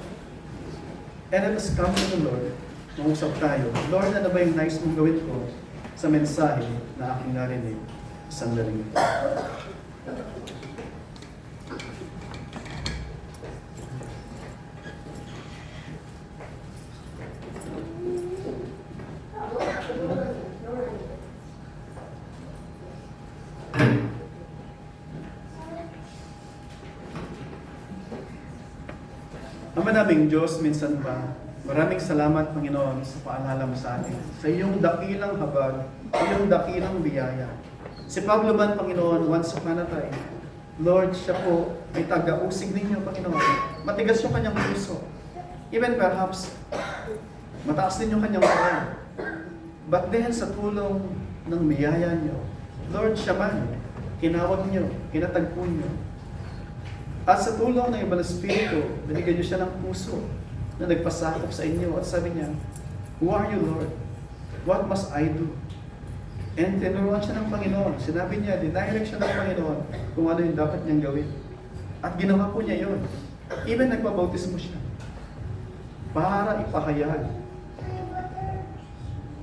And let us come to the Lord. Mangusap tayo. Lord, ano ba yung nais mong gawin ko sa mensahe na aking narinig sa sandaling ito? Ama naming Diyos, minsan ba, maraming salamat, Panginoon, sa paalala mo sa atin. Sa iyong dakilang habag, sa iyong dakilang biyaya. Si Pablo man, Panginoon, once upon a time, Lord, siya po ay taga-usig ninyo, Panginoon. Matigas yung kanyang puso. Even perhaps, mataas din yung kanyang pride. But then, sa tulong ng biyaya niyo, Lord, siya man, kinawag niyo, kinatagpo niyo. At sa tulong ng ibang Espiritu, binigyan niyo siya ng puso na nagpasakop sa inyo. At sabi niya, who are you, Lord? What must I do? And tinuruan siya ng Panginoon. Sinabi niya, dinirect siya ng Panginoon kung ano yung dapat niyang gawin. At ginawa po niya yun. Even nagpabautismo siya. Para ipahayag,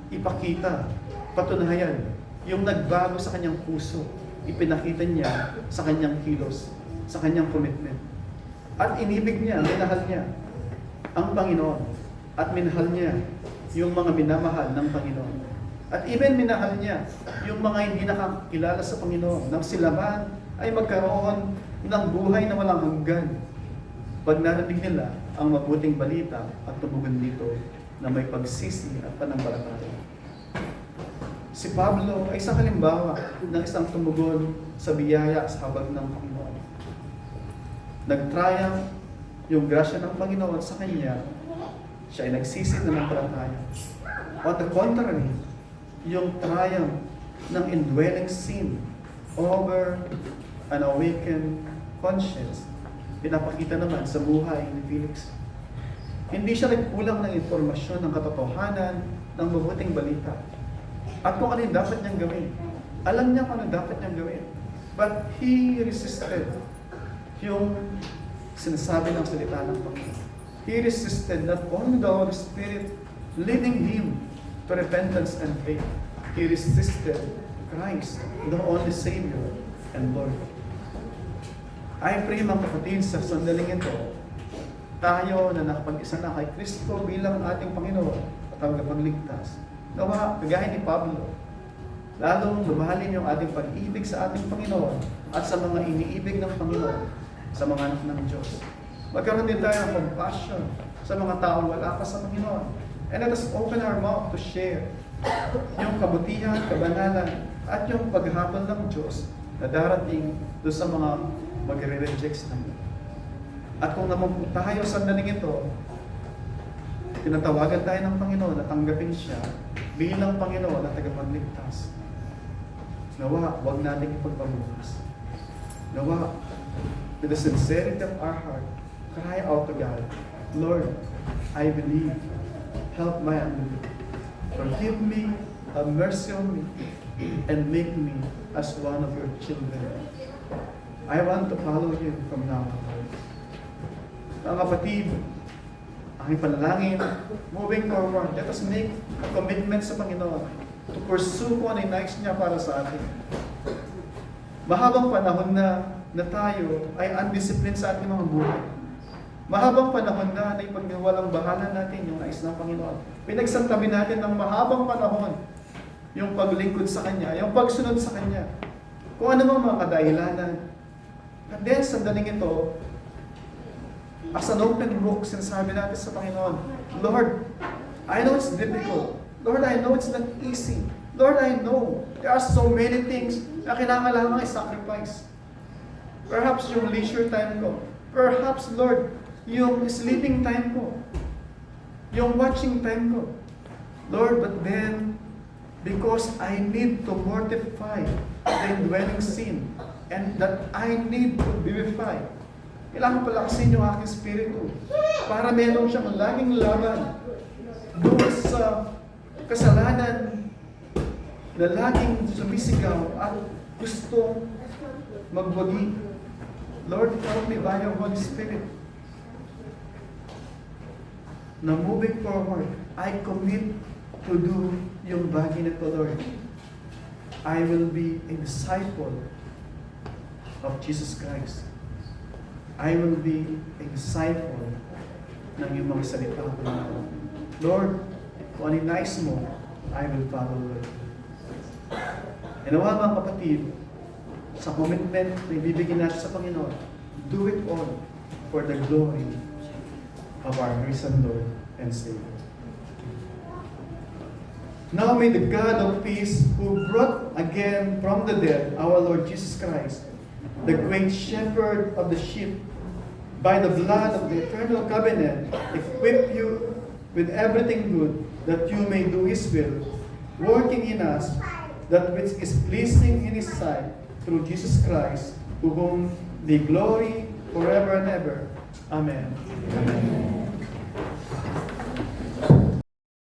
ipakita, patunayan, yung nagbago sa kanyang puso, ipinakita niya sa kanyang kilos, sa kanyang commitment. At inibig niya, minahal niya ang Panginoon. At minahal niya yung mga minamahal ng Panginoon. At even minahal niya yung mga hindi nakakilala sa Panginoon. Nang sila man ay magkaroon ng buhay na walang hanggan. Pag narinig nila ang mabuting balita at tumugon dito na may pagsisi at pananampalataya. Si Pablo ay isang halimbawa ng isang tumugon sa biyaya sa habag ng Panginoon. Nag-triumph yung grasya ng Panginoon sa kanya, siya ay nagsisi na ng palataya. On the contrary, yung triumph ng indwelling sin over an awakened conscience, pinapakita naman sa buhay ni Felix. Hindi siya nagkulang ng informasyon, ng katotohanan, ng mabuting balita. At kung ano yung dapat niyang gawin. Alam niya kung ano dapat niyang gawin. But he resisted yung sinasabi ng salita ng Panginoon. He resisted not only the Holy Spirit leading him to repentance and faith. He resisted Christ, the only Savior and Lord. I pray mga kapatid sa sandaling ito, tayo na nakapag-isa na kay Kristo bilang ating Panginoon at tagapagligtas. Nawa, kagaya ni Pablo, lalong lumahalin yung ating pag-ibig sa ating Panginoon at sa mga iniibig ng Panginoon, sa mga anak ng Diyos. Magkaroon din tayo ng compassion sa mga taong wala pa sa Panginoon. And let us open our mouth to share yung kabutihan, kabanalan, at yung paghabol ng Diyos na darating doon sa mga magre-reject sa Kanya. At kung naman tayo sa sandaling ito, tinatawagan tayo ng Panginoon na tanggapin siya bilang Panginoon at tagapagligtas. Nawa, huwag natin ipagpabukas. Nawa, with the sincerity of our heart, cry out to God, Lord, I believe. Help my unbelief. Forgive me, have mercy on me, and make me as one of your children. I want to follow you from now on. Mga kapatid, ang ipanalangin, moving forward, let us make a commitment sa Panginoon to pursue kung ano yung nais niya para sa atin. Mahabang panahon na tayo ay undisciplined sa ating mga buhay. Mahabang panahon na ipagwalang bahala natin yung nais ng Panginoon. Pinagsantabi natin ng mahabang panahon yung paglingkod sa Kanya, yung pagsunod sa Kanya. kung ano mang mga kadahilanan. At then, sandaling ito, as an open book, sinasabi natin sa Panginoon, Lord, I know it's difficult. Lord, I know it's not easy. Lord, I know there are so many things na kailangan i-sacrifice. Perhaps yung leisure time ko. Perhaps, Lord, yung sleeping time ko. Yung watching time ko. Lord, but then, because I need to mortify the indwelling sin and that I need to vivify, kailangan palakasin yung aking spirito para meron siyang laging laban doon sa kasalanan na laging sumisigaw at gusto magwagi. Lord, help me by your Holy Spirit. Na moving forward, I commit to do yung bagay na to, Lord. I will be a disciple of Jesus Christ. I will be a disciple ng iyong mga salita, Panginoon. Lord, kung ano yung nais mo, I will follow, Lord. E nawa mga kapatid, sa commitment na ibibigay natin sa Panginoon, do it all for the glory of our risen Lord and Savior. Now may the God of peace, who brought again from the dead our Lord Jesus Christ, the great shepherd of the sheep, by the blood of the eternal covenant, equip you with everything good, that you may do His will, working in us that which is pleasing in His sight, through Jesus Christ, to whom be glory forever and ever. Amen. Amen.